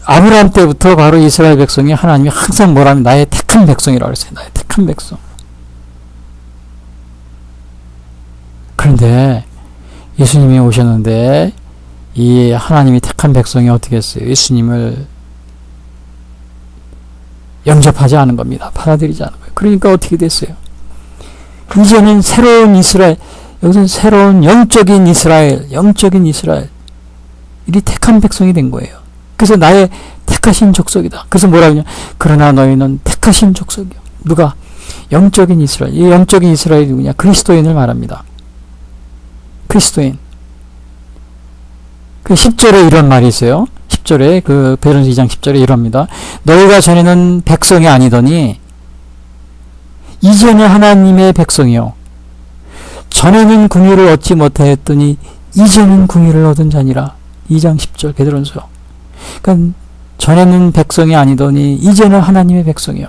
아브라함 때부터 바로 이스라엘 백성이 하나님이 항상 뭐라면 나의 택한 백성이라고 했어요. 나의 택한 백성. 그런데 예수님이 오셨는데 이 하나님이 택한 백성이 어떻게 했어요? 예수님을 영접하지 않은 겁니다. 받아들이지 않은 거예요. 그러니까 어떻게 됐어요? 이제는 새로운 이스라엘, 여기서는 새로운 영적인 이스라엘이 택한 백성이 된 거예요. 그래서 나의 택하신 족속이다. 그래서 뭐라고 하냐? 그러나 너희는 택하신 족속이요. 누가? 영적인 이스라엘. 이 영적인 이스라엘이 누구냐? 그리스도인을 말합니다. 그리스도인. 그 10절에 이런 말이 있어요. 10절에 베드로전서 2장 10절에 이럽니다. 너희가 전에는 백성이 아니더니 이제는 하나님의 백성이요. 전에는 궁유를 얻지 못하였더니 이제는 궁유를 얻은 자니라. 2장 10절 베드로전서. 그러니까 전에는 백성이 아니더니 이제는 하나님의 백성이요.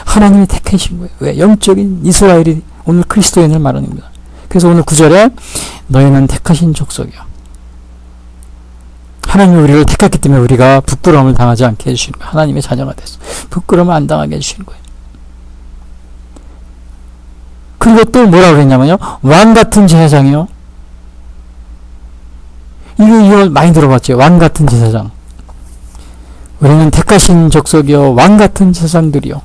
하나님이 택하신 거예요. 왜? 영적인 이스라엘이 오늘 그리스도인을 말하는 겁니다. 그래서 오늘 9절에 너희는 택하신 족속이요. 하나님이 우리를 택했기 때문에 우리가 부끄러움을 당하지 않게 해주시는 거예요. 하나님의 자녀가 됐어. 부끄러움을 안 당하게 해주시는 거예요. 그리고 또 뭐라고 그랬냐면요. 왕같은 제사장이요. 이걸 많이 들어봤죠. 왕같은 제사장. 우리는 택하신 족속이요. 왕같은 제사장들이요.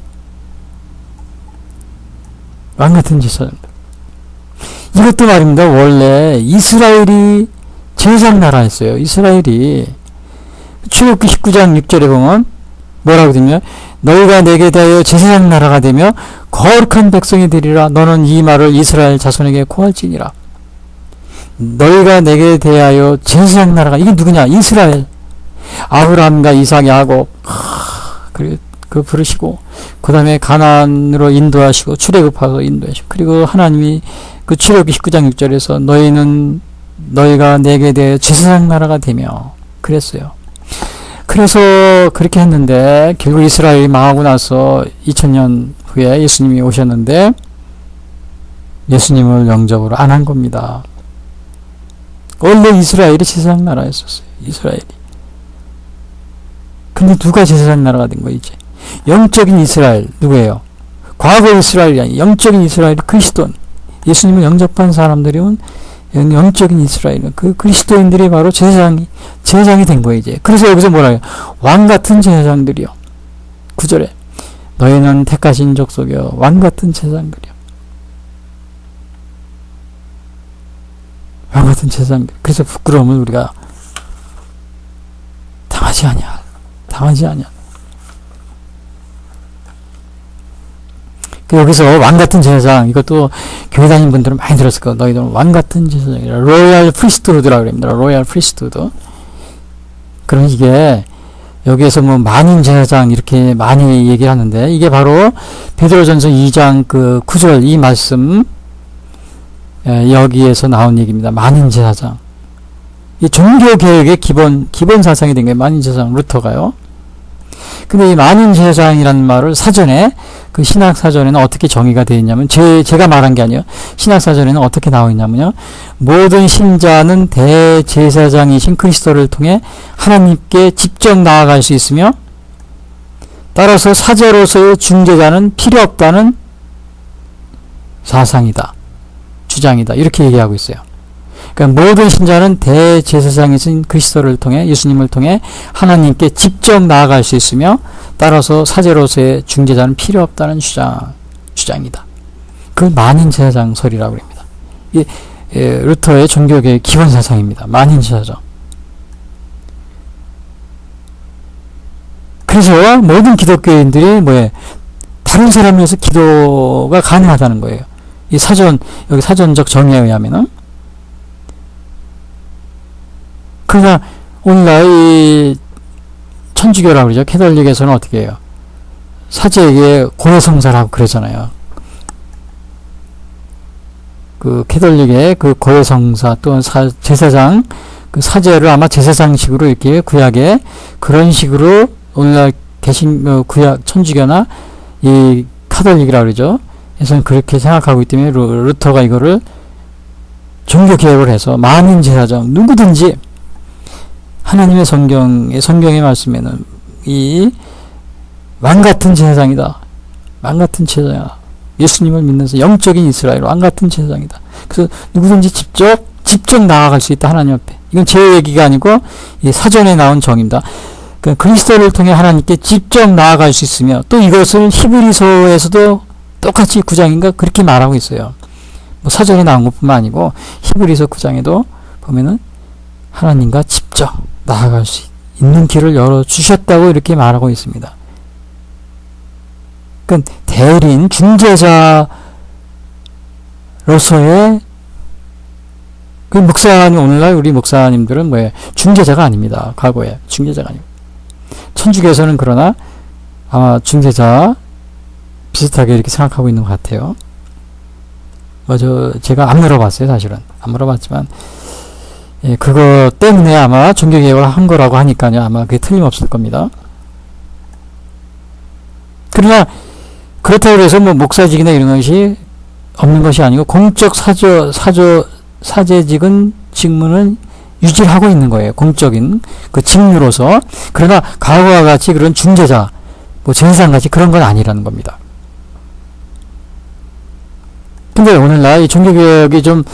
왕같은 제사장들. 이것도 말입니다. 원래 이스라엘이 제사장 나라였어요. 이스라엘이 출애굽기 19장 6절에 보면 뭐라고 되냐? 너희가 내게 대하여 제사장 나라가 되며 거룩한 백성이 되리라. 너는 이 말을 이스라엘 자손에게 고할지니라. 너희가 내게 대하여 제사장 나라가, 이게 누구냐? 이스라엘. 아브라함과 이삭, 야곱 그 부르시고 그 다음에 가나안으로 인도하시고 출애굽하고 인도하시고, 그리고 하나님이 그 출애굽기 19장 6절에서 너희가 내게 대해 제사장 나라가 되며 그랬어요. 그래서 그렇게 했는데 결국 이스라엘이 망하고 나서 2000년 후에 예수님이 오셨는데 예수님을 영접을 안 한 겁니다. 원래 이스라엘이 제사장 나라였었어요. 이스라엘이. 근데 누가 제사장 나라가 된 거예요? 이제 영적인 이스라엘 누구예요? 과거 이스라엘이 아니에요. 영적인 이스라엘이 그리스도인. 예수님을 영접한 사람들이면 영적인 이스라엘은 그 그리스도인들이 바로 제사장이 된 거예요. 이제. 그래서 여기서 뭐라 해요? 왕같은 제사장들이요. 9절에 너희는 택하신 족속이요. 왕같은 제사장들이요. 왕같은 제사장들. 그래서 부끄러움을 우리가 당하지 아니야. 여기서 왕 같은 제사장, 이것도 교회 다니는 분들은 많이 들었을 거예요. 너희들은 왕 같은 제사장이라. 로얄 프리스트후드라고 그럽니다. 로얄 프리스트후드. 그럼 이게 여기에서 뭐 만인 제사장 이렇게 많이 얘기를 하는데, 이게 바로 베드로전서 2장 그 9절 이 말씀, 여기에서 나온 얘기입니다. 만인 제사장. 이 종교개혁의 기본 사상이 된 거예요. 만인 제사장, 루터가요. 근데 이 만인 제사장이라는 말을 사전에, 그 신학 사전에는 어떻게 정의가 되어 있냐면, 제가 말한 게 아니에요. 신학 사전에는 어떻게 나와 있냐면요. 모든 신자는 대제사장이신 그리스도를 통해 하나님께 직접 나아갈 수 있으며, 따라서 사제로서의 중재자는 필요 없다는 사상이다. 주장이다. 이렇게 얘기하고 있어요. 그러니까 모든 신자는 대제사장이신 그리스도를 통해, 예수님을 통해 하나님께 직접 나아갈 수 있으며, 따라서 사제로서의 중재자는 필요 없다는 주장이다. 그걸 만인 제사장설이라고 합니다. 이 루터의 종교계의 기본 사상입니다. 만인 제사장. 그래서 모든 기독교인들이 다른 사람을 위해서 기도가 가능하다는 거예요. 이 여기 사전적 정의에 의하면은. 그러나 오늘날 이 천주교라고 그러죠. 캐톨릭에서는 어떻게 해요? 사제에게 고해성사라고 그러잖아요. 그 캐톨릭의 그 고해성사 또는 제사장, 그 사제를 아마 제사장식으로 이렇게 구약에 그런 식으로 오늘날 구약 천주교나 이 카톨릭이라고 그러죠. 그래서 그렇게 생각하고 있기 때문에 루터가 이거를 종교개혁을 해서 만인 제사장, 누구든지 하나님의 성경의 말씀에는 이 왕같은 제사장이다. 왕같은 제사장이다. 예수님을 믿는서 영적인 이스라엘 왕같은 제사장이다. 그래서 누구든지 직접 나아갈 수 있다. 하나님 앞에. 이건 제 얘기가 아니고 이 사전에 나온 정의입니다. 그러니까 그리스도를 통해 하나님께 직접 나아갈 수 있으며, 또 이것을 히브리서에서도 똑같이 9장인가 그렇게 말하고 있어요. 뭐 사전에 나온 것뿐만 아니고 히브리서 9장에도 보면은 하나님과 직접 나아갈 수 있는 길을 열어주셨다고 이렇게 말하고 있습니다. 그러니까 대리인, 중재자로서의 그 목사님, 오늘날 우리 목사님들은 중재자가 아닙니다. 과거에 중재자가 아니고. 천주교에서는 그러나 아마 중재자 비슷하게 이렇게 생각하고 있는 것 같아요. 제가 안 물어봤어요. 사실은 안 물어봤지만 그거 때문에 아마 종교개혁을 한 거라고 하니까요. 아마 그게 틀림없을 겁니다. 그러나 그렇다고 해서 목사직이나 이런 것이 없는 것이 아니고, 공적 사제직은 직무는 유지를 하고 있는 거예요. 공적인 그 직무로서. 그러나 과거와 같이 그런 중재자, 제사장 같이 그런 건 아니라는 겁니다. 근데 오늘날 이 종교개혁이 좀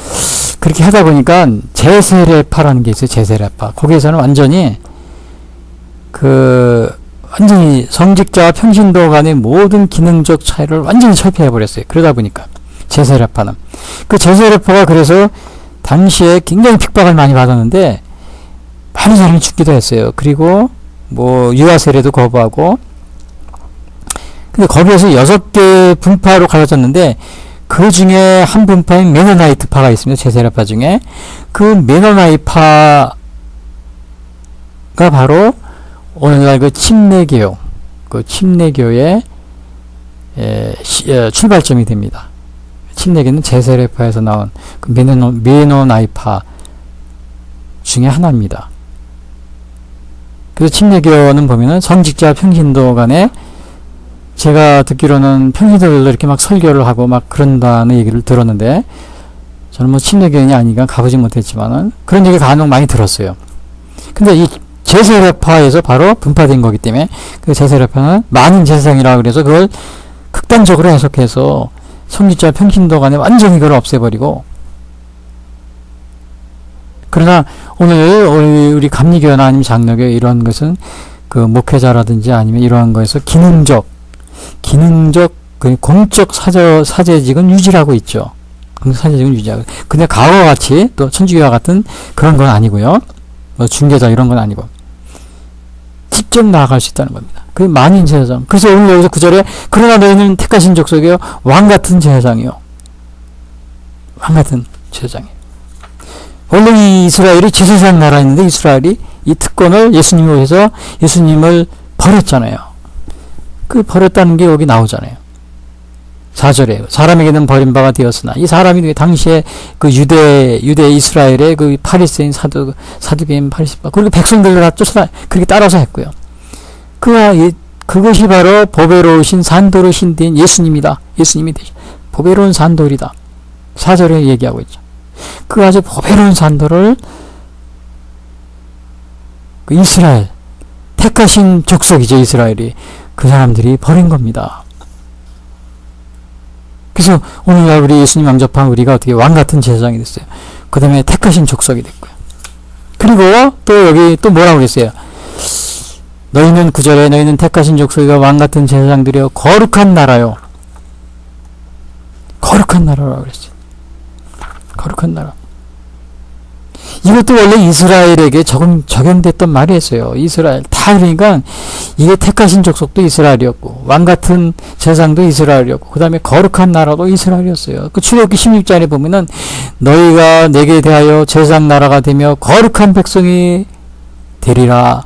그렇게 하다 보니까 제세례파라는 게 있어요. 제세례파. 거기에서는 완전히 완전히 성직자와 평신도 간의 모든 기능적 차이를 완전히 철폐해버렸어요. 그러다 보니까 제세례파는. 그 제세례파가 그래서 당시에 굉장히 핍박을 많이 받았는데 많은 사람이 죽기도 했어요. 그리고 유아세례도 거부하고. 근데 거기에서 6개 분파로 갈라졌는데, 그 중에 한 분파인 메노나이트파가 있습니다. 제세례파 중에. 그 메노나이트파가 바로 오늘날 그 침례교의 출발점이 됩니다. 침례교는 제세례파에서 나온 그 메노나이파 중에 하나입니다. 그래서 침례교는 보면은 성직자 평신도 간에, 제가 듣기로는 평신도들도 이렇게 막 설교를 하고 막 그런다는 얘기를 들었는데, 저는 침례교인이 아니니까 가보진 못했지만은 그런 얘기 간혹 많이 들었어요. 근데 이 제세례파에서 바로 분파된 거기 때문에, 그 제세례파는 만인 제사장이라고 그래서 그걸 극단적으로 해석해서 성직자 평신도 간에 완전히 그걸 없애버리고, 그러나 오늘 우리 감리교나 아니면 장로교 이런 것은 그 목회자라든지 아니면 이러한 거에서 기능적 그 공적 사제직은 유지하고 있죠. 공적 사제직은 유지하고. 근데 과거와 같이 또 천주교와 같은 그런 건 아니고요. 중개자 이런 건 아니고 직접 나아갈 수 있다는 겁니다. 그 만인 제사장. 그래서 오늘 여기서 9절에 그러나 너희는 택하신 족속이요 왕같은 제사장이요. 왕같은 제사장이요. 원래 이 이스라엘이 제사장 나라였는데 이스라엘이 이 특권을 예수님을 위해서 예수님을 버렸잖아요. 그 버렸다는 게 여기 나오잖아요. 4절에 사람에게는 버림바가 되었으나 이 사람이 당시에 그 유대 이스라엘의 그 파리새인 사두개인 파리새인 그리고 백성들을 다 쫓아다 그렇게 따라서 했고요. 그것이 바로 보배로우신 산도로 신된 예수님이다. 예수님이 되죠. 보배로운 산돌이다. 4절에 얘기하고 있죠. 그 아주 보배로운 산도를 그 이스라엘 택하신 족속이죠. 이스라엘이 그 사람들이 버린 겁니다. 그래서 오늘날 우리 예수님 영접한 우리가 어떻게 왕같은 제사장이 됐어요. 그 다음에 택하신 족속이 됐고요. 그리고 또 여기 또 뭐라고 그랬어요. 너희는 9절에 너희는 택하신 족속이가 왕같은 제사장들이여 거룩한 나라요. 거룩한 나라라고 그랬어요. 거룩한 나라. 이것도 원래 이스라엘에게 적용됐던 말이었어요. 이스라엘 다 그러니까 이게 택하신 족속도 이스라엘이었고 왕같은 제사장도 이스라엘이었고 그 다음에 거룩한 나라도 이스라엘이었어요. 그 출애굽기 16장에 보면은 너희가 내게 대하여 제사장 나라가 되며 거룩한 백성이 되리라.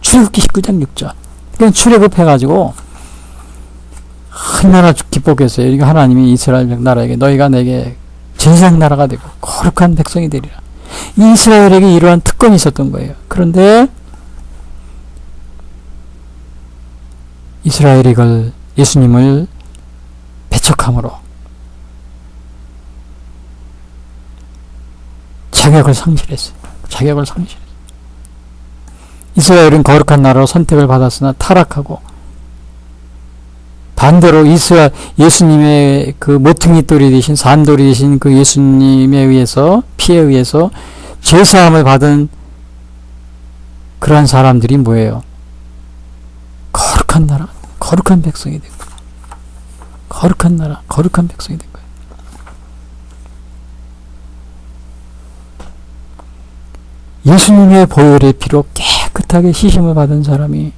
출애굽기 19장 6절. 그냥 출애굽해가지고 얼마나 기뻤겠어요. 이거 하나님이 이스라엘 나라에게 너희가 내게 제사장 나라가 되고 거룩한 백성이 되리라. 이스라엘에게 이러한 특권이 있었던 거예요. 그런데 이스라엘이 이걸 예수님을 배척함으로 자격을 상실했어요. 자격을 상실했어요. 이스라엘은 거룩한 나라로 선택을 받았으나 타락하고 반대로 예수님의 그 모퉁이 돌이 되신 산돌이 되신 그 예수님에 의해서 피에 의해서 죄사함을 받은 그러한 사람들이 뭐예요? 거룩한 나라, 거룩한 백성이 된 거예요. 거룩한 나라, 거룩한 백성이 된 거예요. 예수님의 보혈의 피로 깨끗하게 씻음을 받은 사람이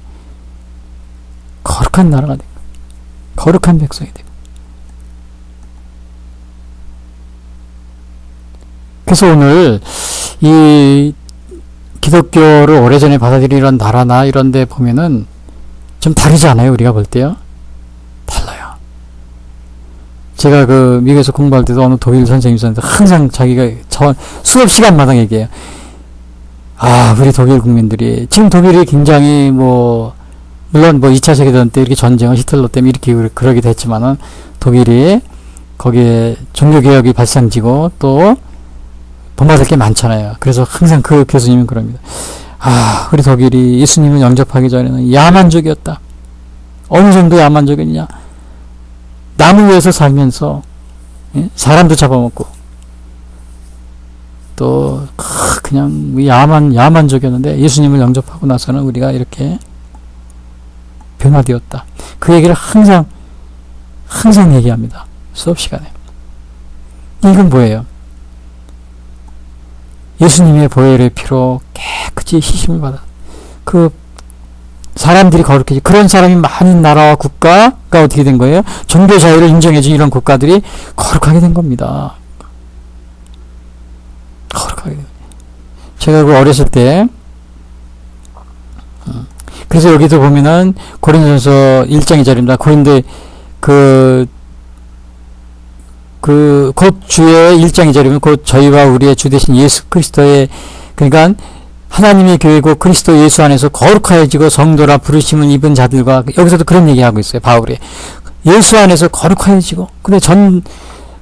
거룩한 나라가 된 거예요. 거룩한 백성이 되고. 그래서 오늘 이 기독교를 오래전에 받아들이는 나라나 이런 데 보면은 좀 다르지 않아요? 우리가 볼 때요? 달라요. 제가 그 미국에서 공부할 때도 어느 독일 선생님 있었는데 항상 자기가 수업 시간마다 얘기해요. 아, 우리 독일 국민들이 지금 독일이 굉장히 물론 2차 세계대전 때 이렇게 전쟁을 히틀러 때문에 이렇게 그러기도 했지만은 독일이 거기에 종교개혁이 발상지고 또 본받을 게 많잖아요. 그래서 항상 그 교수님은 그럽니다. 아, 우리 독일이 예수님을 영접하기 전에는 야만족이었다. 어느 정도 야만족이냐. 남을 위해서 살면서 사람도 잡아먹고 또 그냥 야만족이었는데 예수님을 영접하고 나서는 우리가 이렇게 변화되었다. 그 얘기를 항상 얘기합니다. 수업 시간에. 이건 뭐예요? 예수님의 보혈의 피로 깨끗이 씻음을 받아. 그 사람들이 거룩해지. 그런 사람이 많은 나라와 국가가 어떻게 된 거예요? 종교 자유를 인정해준 이런 국가들이 거룩하게 된 겁니다. 거룩하게 된 거예요. 제가 그 어렸을 때 그래서 여기도 보면은 고린도전서 1장 2절입니다. 고린도 곧 주의 1장 2절이면 곧 저희와 우리의 주 되신 예수 그리스도의 그러니까 하나님의 교회고 그리스도 예수 안에서 거룩하여지고 성도라 부르심을 입은 자들과 여기서도 그런 얘기하고 있어요. 바울이 예수 안에서 거룩하여지고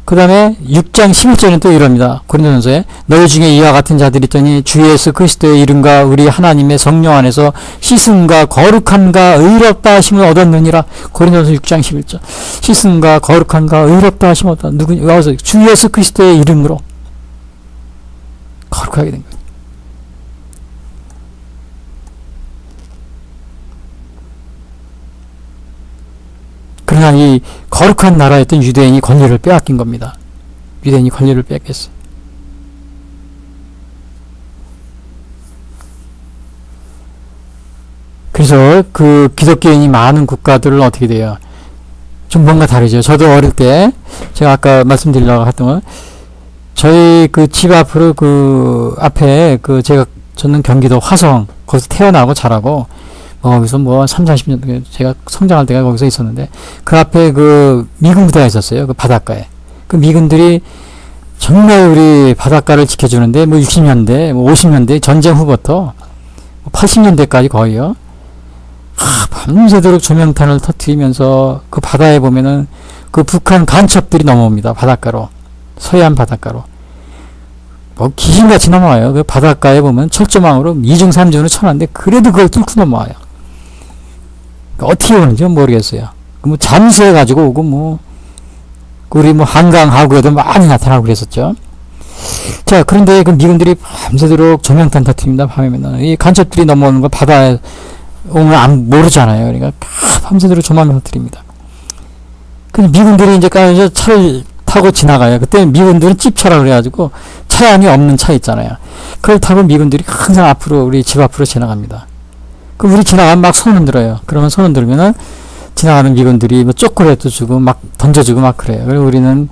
그 다음에 6장 11절은 또 이럽니다. 고린도전서에 너희 중에 이와 같은 자들이 있더니 주 예수 그리스도의 이름과 우리 하나님의 성령 안에서 씻음과 거룩함과 의롭다 하심을 얻었느니라. 고린도전서 6장 11절 씻음과 거룩함과 의롭다 하심을 얻었다. 여기서 주 예수 그리스도의 이름으로 거룩하게 된 거예요. 그러나 이 거룩한 나라였던 유대인이 권리를 빼앗긴 겁니다. 유대인이 권리를 뺏겼어요. 그래서 그래서 그 기독교인이 많은 국가들은 어떻게 돼요? 좀 뭔가 다르죠. 저도 어릴 때 제가 아까 말씀드리려고 했던 건 저희 그 집 앞으로 그 앞에 저는 경기도 화성 거기서 태어나고 자라고 거기서 뭐 3, 40년 제가 성장할 때가 거기서 있었는데 그 앞에 그 미군 부대가 있었어요. 그 바닷가에. 그 미군들이 정말 우리 바닷가를 지켜주는데 뭐 60년대, 뭐 50년대 전쟁 후부터 80년대까지 거의요. 밤새도록 조명탄을 터뜨리면서 그 바다에 보면은 그 북한 간첩들이 넘어옵니다. 바닷가로. 서해안 바닷가로. 뭐 귀신같이 넘어와요. 그 바닷가에 보면 철조망으로 2중 3중으로 쳐놨는데 그래도 그걸 뚫고 넘어와요. 어떻게 오는지 모르겠어요. 뭐 잠수해가지고 오고 뭐 우리 뭐 한강 하구에도 많이 나타나고 그랬었죠. 자, 그런데 그 미군들이 밤새도록 조명탄 터뜨립니다. 밤에는 이 간첩들이 넘어오는 거 바다에 오면 모르잖아요. 그러니까 밤새도록 조명을 터뜨립니다. 근데 미군들이 이제 까서 차를 타고 지나가요. 그때 미군들은 찝쳐라 그래가지고 차 안에 없는 차 있잖아요. 그걸 타고 미군들이 항상 앞으로 우리 집 앞으로 지나갑니다. 그럼 우리 지나가면 막 손 흔들어요. 그러면 손 흔들면은 지나가는 미군들이 뭐 초콜릿도 주고 막 던져주고 막 그래요. 그리고 우리는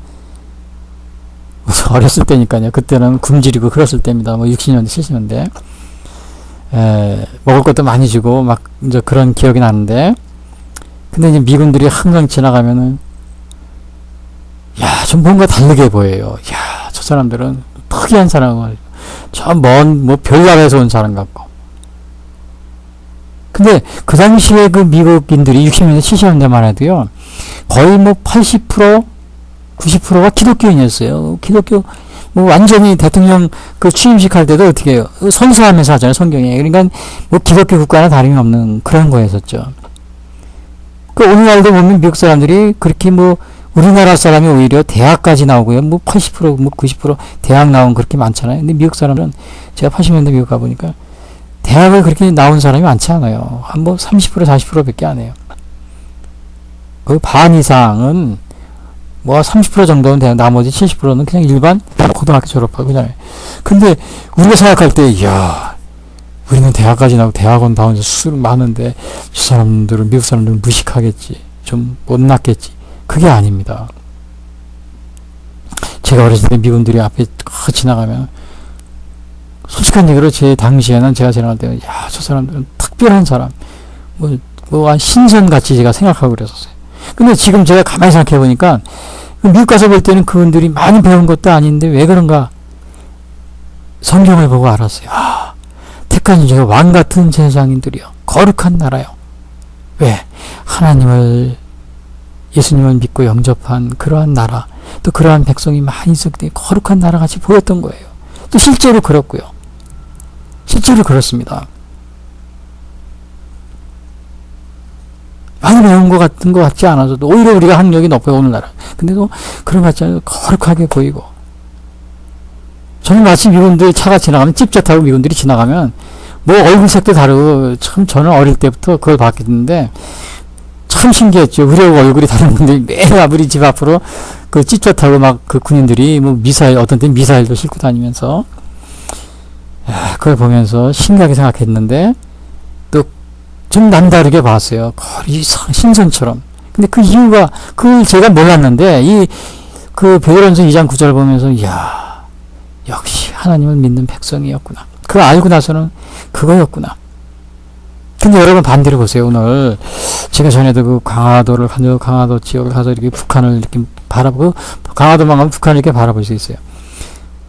어렸을 때니까요. 그때는 굶주리고 그랬을 때입니다. 뭐 60년대, 70년대. 먹을 것도 많이 주고 막 이제 그런 기억이 나는데, 근데 이제 미군들이 항상 지나가면은 야, 좀 뭔가 다르게 보여요. 야, 저 사람들은 특이한 사람을 저 먼 뭐 별나라에서 온 사람 같고. 근데 그 당시에 그 미국인들이 60년대, 70년대만 해도요, 거의 뭐 80%, 90%가 기독교인이었어요. 기독교, 뭐 완전히 대통령 그 취임식 할 때도 어떻게 해요? 선서하면서 하잖아요, 성경에. 그러니까 뭐 기독교 국가나 다름이 없는 그런 거였었죠. 그 오늘날도 보면 미국 사람들이 그렇게 뭐 우리나라 사람이 오히려 대학까지 나오고요. 뭐 80%, 뭐 90% 대학 나온 그렇게 많잖아요. 근데 미국 사람은 제가 80년대 미국 가보니까 대학을 그렇게 나온 사람이 많지 않아요. 한 뭐 30%, 40% 밖에 안 해요. 그 반 이상은 뭐 30% 정도는 대학, 나머지 70%는 그냥 일반 고등학교 졸업하고 그냥. 근데 우리가 생각할 때, 이야, 우리는 대학까지 나오고 대학원 나온 수술 많은데, 저 사람들은, 미국 사람들은 무식하겠지. 좀 못났겠지. 그게 아닙니다. 제가 어렸을 때 미군들이 앞에 지나가면, 솔직한 얘기로 제 당시에는 제가 지나갈 때, 야, 저 사람들은 특별한 사람, 한 신선같이 제가 생각하고 그랬었어요. 근데 지금 제가 가만히 생각해 보니까, 미국 가서 볼 때는 그분들이 많이 배운 것도 아닌데 왜 그런가? 성경을 보고 알았어요. 아, 택한 자가 왕 같은 제사장인들이요. 거룩한 나라요. 왜? 하나님을, 예수님을 믿고 영접한 그러한 나라, 또 그러한 백성이 많이 있었기 때문에 거룩한 나라 같이 보였던 거예요. 또 실제로 그렇고요. 실제로 그렇습니다. 많이 배운 것 같은 것 같지 않아서도 오히려 우리가 학력이 높아요, 오늘날은. 근데도 그런 것 같지 않아도 거룩하게 보이고. 저는 마치 미군들 차가 지나가면, 찝자 타고 미군들이 지나가면 뭐 얼굴색도 다르고, 참 저는 어릴 때부터 그걸 봤겠는데 참 신기했죠. 우리하고 얼굴이 다른 분들이 매일 우리 집 앞으로 그 찝자 타고 막 그 군인들이 뭐 미사일, 어떤 때는 미사일도 싣고 다니면서, 그걸 보면서 신기하게 생각했는데 좀 남다르게 봤어요. 거의 신선처럼. 근데 그 이유가, 그걸 제가 몰랐는데, 그 베드로전서 2장 9절 보면서, 이야, 역시 하나님을 믿는 백성이었구나. 그걸 알고 나서는 그거였구나. 근데 여러분 반대로 보세요. 오늘 제가 전에도 그 강화도 지역을 가서 이렇게 북한을 이렇게 바라보고, 강화도만 가면 북한을 이렇게 바라볼 수 있어요.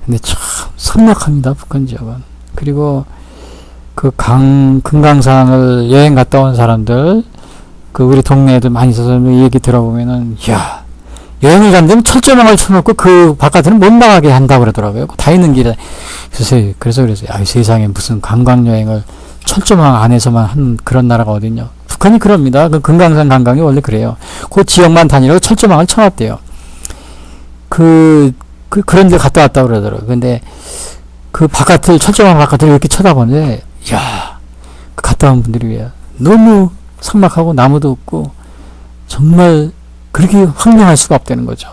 근데 참 선명합니다, 북한 지역은. 그리고 그 금강산을 여행 갔다 온 사람들, 그 우리 동네에도 많이 있어서 얘기 들어보면은, 이야, 여행을 간다면 철조망을 쳐놓고 그 바깥에는 못 나가게 한다고 그러더라고요. 다 있는 길에. 그래서 야, 세상에 무슨 관광여행을 철조망 안에서만 한 그런 나라가 어딨냐. 북한이 그럽니다. 그 금강산 관광이 원래 그래요. 그 지역만 다니라고 철조망을 쳐놨대요. 그런 데 갔다 왔다고 그러더라고요. 근데 그 철조망 바깥을 이렇게 쳐다보는데, 이야, 갔다 온 분들이 왜 너무 삭막하고 나무도 없고 정말 그렇게 황량할 수가 없다는 거죠.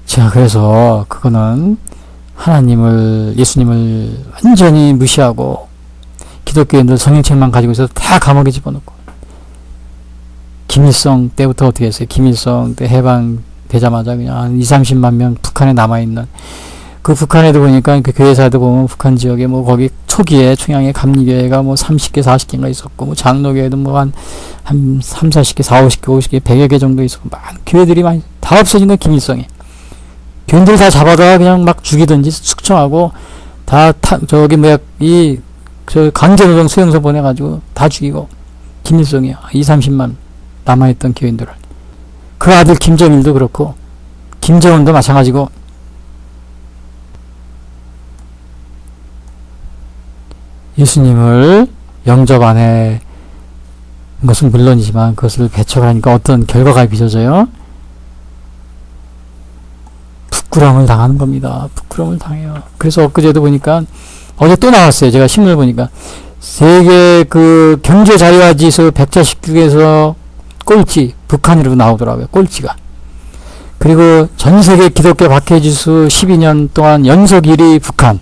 자, 그래서 그거는 하나님을, 예수님을 완전히 무시하고 기독교인들 성경책만 가지고 있어서 다 감옥에 집어넣고, 김일성 때부터 어떻게 했어요? 김일성 때 해방되자마자 그냥 한 20, 30만 명 북한에 남아있는, 그 북한에도 보니까 그 교회사도 보면 북한 지역에 뭐 거기 초기에 충양에 감리교회가 뭐 30개, 40개인가 있었고, 뭐 장로교회도 뭐 한 3, 40개, 4, 50개, 50개, 100여 개 정도 있었고, 막 교회들이 많이 다 없어진 건 김일성이. 교인들 다 잡아다가 그냥 막 죽이든지 숙청하고, 저기 뭐야, 저 강제노동 수용소 보내가지고 다 죽이고, 김일성이야. 2, 30만 남아있던 교인들을. 그 아들 김정일도 그렇고, 김정은도 마찬가지고, 예수님을 영접 안 해 것은 물론이지만 그것을 배척을 하니까 어떤 결과가 빚어져요? 부끄러움을 당하는 겁니다. 부끄러움을 당해요. 그래서 엊그제도 보니까, 어제 또 나왔어요. 제가 신문을 보니까 세계 그 경제 자유화 지수 100자 19개에서 꼴찌 북한이라고 나오더라고요. 꼴찌가. 그리고 전 세계 기독교 박해 지수 12년 동안 연속 1위 북한.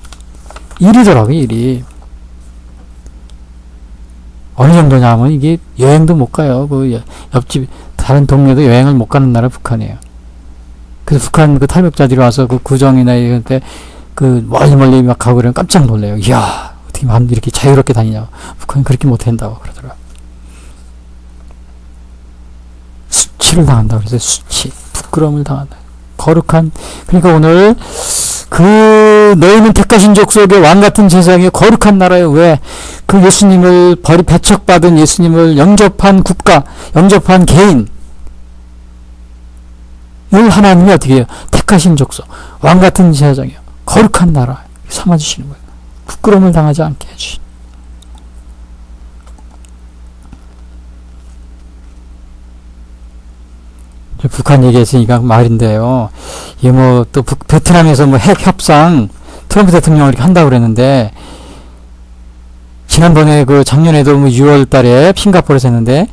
1위더라고요. 1위. 어느 정도냐 하면 이게 여행도 못 가요. 그 옆집 다른 동네도 여행을 못 가는 나라 북한이에요. 그래서 북한 그 탈북자들이 와서 그 구정이나 이럴 때 그 멀리 막 가고 그러면 깜짝 놀래요. 이야, 어떻게 마음 이렇게 자유롭게 다니냐고. 북한은 그렇게 못 한다고 그러더라고요. 수치를 당한다고 그랬어요. 수치. 부끄러움을 당한다. 거룩한, 그러니까 오늘 너희는 택하신 족속의 왕같은 제사장의 거룩한 나라에, 왜? 그 예수님을 배척받은 예수님을 영접한 국가, 영접한 개인, 을 하나님이 어떻게 해요? 택하신 족속, 왕같은 제사장이요, 거룩한 나라 삼아주시는 거예요. 부끄러움을 당하지 않게 해주신. 북한 얘기했으니까 말인데요. 이게 뭐 또 베트남에서 뭐 핵 협상 트럼프 대통령이 이렇게 한다고 그랬는데, 지난번에 그 작년에도 뭐 6월 달에 싱가포르에서 했는데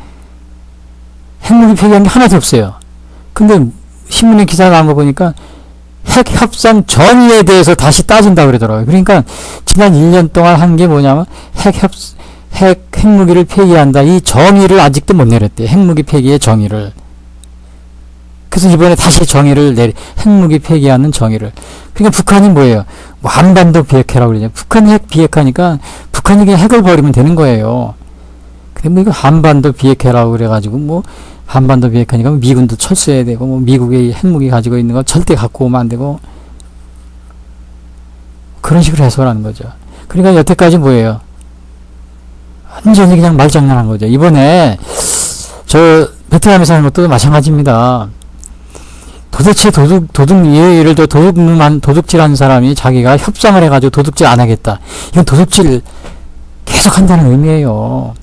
핵무기 폐기한 게 하나도 없어요. 근데 신문에 기사 나온 거 보니까 핵 협상 전의에 대해서 다시 따진다고 그러더라고요. 그러니까 지난 1년 동안 한 게 뭐냐면 핵무기를 폐기한다. 이 정의를 아직도 못 내렸대요. 핵무기 폐기의 정의를. 그래서 이번에 다시 정의를 핵무기 폐기하는 정의를. 그러니까 북한이 뭐예요? 뭐 한반도 비핵화라고 그러죠. 북한이 핵 비핵화니까 북한이 그냥 핵을 버리면 되는 거예요. 근데 뭐 이거 한반도 비핵화라고 그래가지고 뭐 한반도 비핵화니까 미군도 철수해야 되고, 뭐 미국의 핵무기 가지고 있는 거 절대 갖고 오면 안 되고, 그런 식으로 해석을 하는 거죠. 그러니까 여태까지 뭐예요? 완전히 그냥 말장난한 거죠. 이번에 저 베트남에서 하는 것도 마찬가지입니다. 도대체 예를 들어 도둑질 하는 사람이 자기가 협상을 해가지고 도둑질 안 하겠다. 이건 도둑질 계속 한다는 의미예요.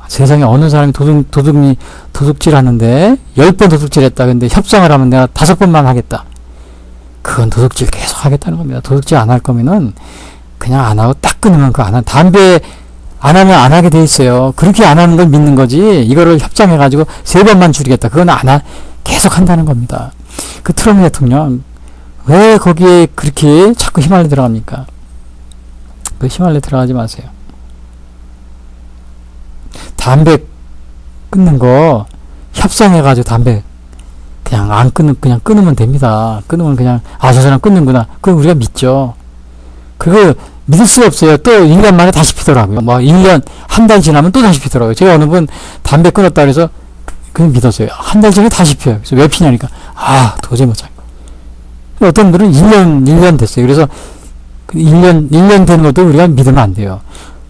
세상에 어느 사람이 도둑질 하는데 10번 도둑질 했다. 근데 협상을 하면 내가 5번만 하겠다. 그건 도둑질 계속 하겠다는 겁니다. 도둑질 안 할 거면은 그냥 안 하고 딱 끊으면 그거 안 하는, 담배 안 하면 안 하게 돼 있어요. 그렇게 안 하는 걸 믿는 거지. 이거를 협상해가지고 3번만 줄이겠다. 그건 계속 한다는 겁니다. 그 트럼프 대통령 왜 거기에 그렇게 자꾸 휘말려 들어갑니까? 그 휘말려 들어가지 마세요. 담배 끊는 거 협상해가지고 담배 그냥 그냥 끊으면 됩니다. 끊으면 그냥, 저 사람 끊는구나. 그럼 우리가 믿죠. 그거 믿을 수가 없어요. 또 1년 만에 다시 피더라고요. 뭐 1년, 한 달 지나면 또 다시 피더라고요. 제가 어느 분 담배 끊었다 그래서 그냥 믿었어요. 한 달 전에 다시 피워요. 그래서 왜 피냐니까, 도저히 못 참고. 어떤 분들은 1년 됐어요. 그래서 1년 된 것도 우리가 믿으면 안 돼요.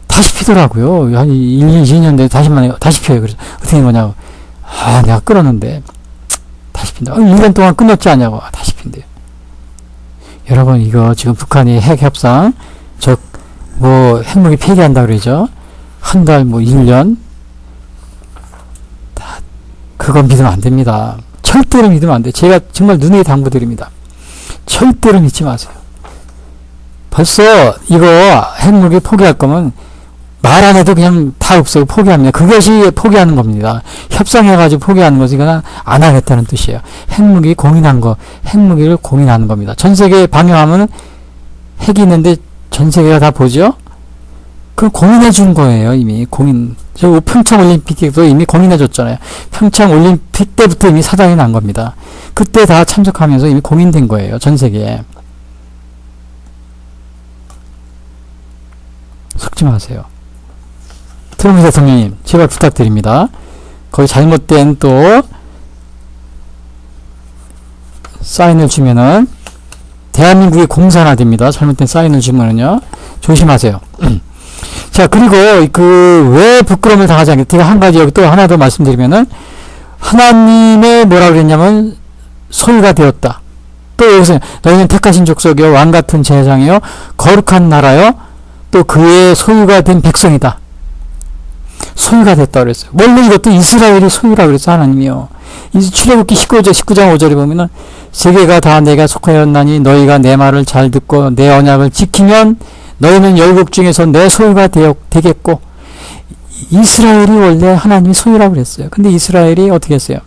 다시 피더라고요. 한 1년, 2년 돼 다시 피워요. 그래서 어떻게 된 거냐고. 내가 끊었는데 다시 핀다. 1년 동안 끊었지 않냐고. 다시 핀대요. 여러분, 이거 지금 북한이 핵 협상, 핵무기 폐기한다 그러죠. 한 달, 1년. 그건 믿으면 안 됩니다. 절대로 믿으면 안 돼요. 제가 정말 눈에 당부드립니다. 절대로 믿지 마세요. 벌써 이거 핵무기 포기할 거면 말 안 해도 그냥 다 없애고 포기합니다. 그것이 포기하는 겁니다. 협상해가지고 포기하는 것이 이건 안 하겠다는 뜻이에요. 핵무기를 공인하는 겁니다. 전 세계에 방영하면 핵이 있는데 전 세계가 다 보죠? 그럼 공인해 준 거예요, 이미. 저 평창 올림픽에도 이미 공인해 줬잖아요. 평창 올림픽 때부터 이미 사단이 난 겁니다. 그때 다 참석하면서 이미 공인된 거예요, 전 세계에. 속지 마세요. 트럼프 대통령님, 제발 부탁드립니다. 거기 잘못된 또 사인을 주면은 대한민국이 공산화됩니다. 잘못된 사인을 주면은요. 조심하세요. 자, 그리고 왜 부끄러움을 당하지 않겠다. 제가 한 가지 여기 또 하나 더 말씀드리면은 하나님의 뭐라 그랬냐면 소유가 되었다. 또 여기서 너희는 택하신 족속이요 왕같은 제사장이요 거룩한 나라요 또 그의 소유가 된 백성이다. 소유가 됐다 그랬어요. 원래 이것도 이스라엘이 소유라 그랬어요. 하나님이요. 출애굽기 19장 5절에 보면은 세계가 다 내가 속하였나니 너희가 내 말을 잘 듣고 내 언약을 지키면 너희는 열국 중에서 내 소유가 되겠고, 이스라엘이 원래 하나님의 소유라고 그랬어요. 근데 이스라엘이 어떻게 했어요?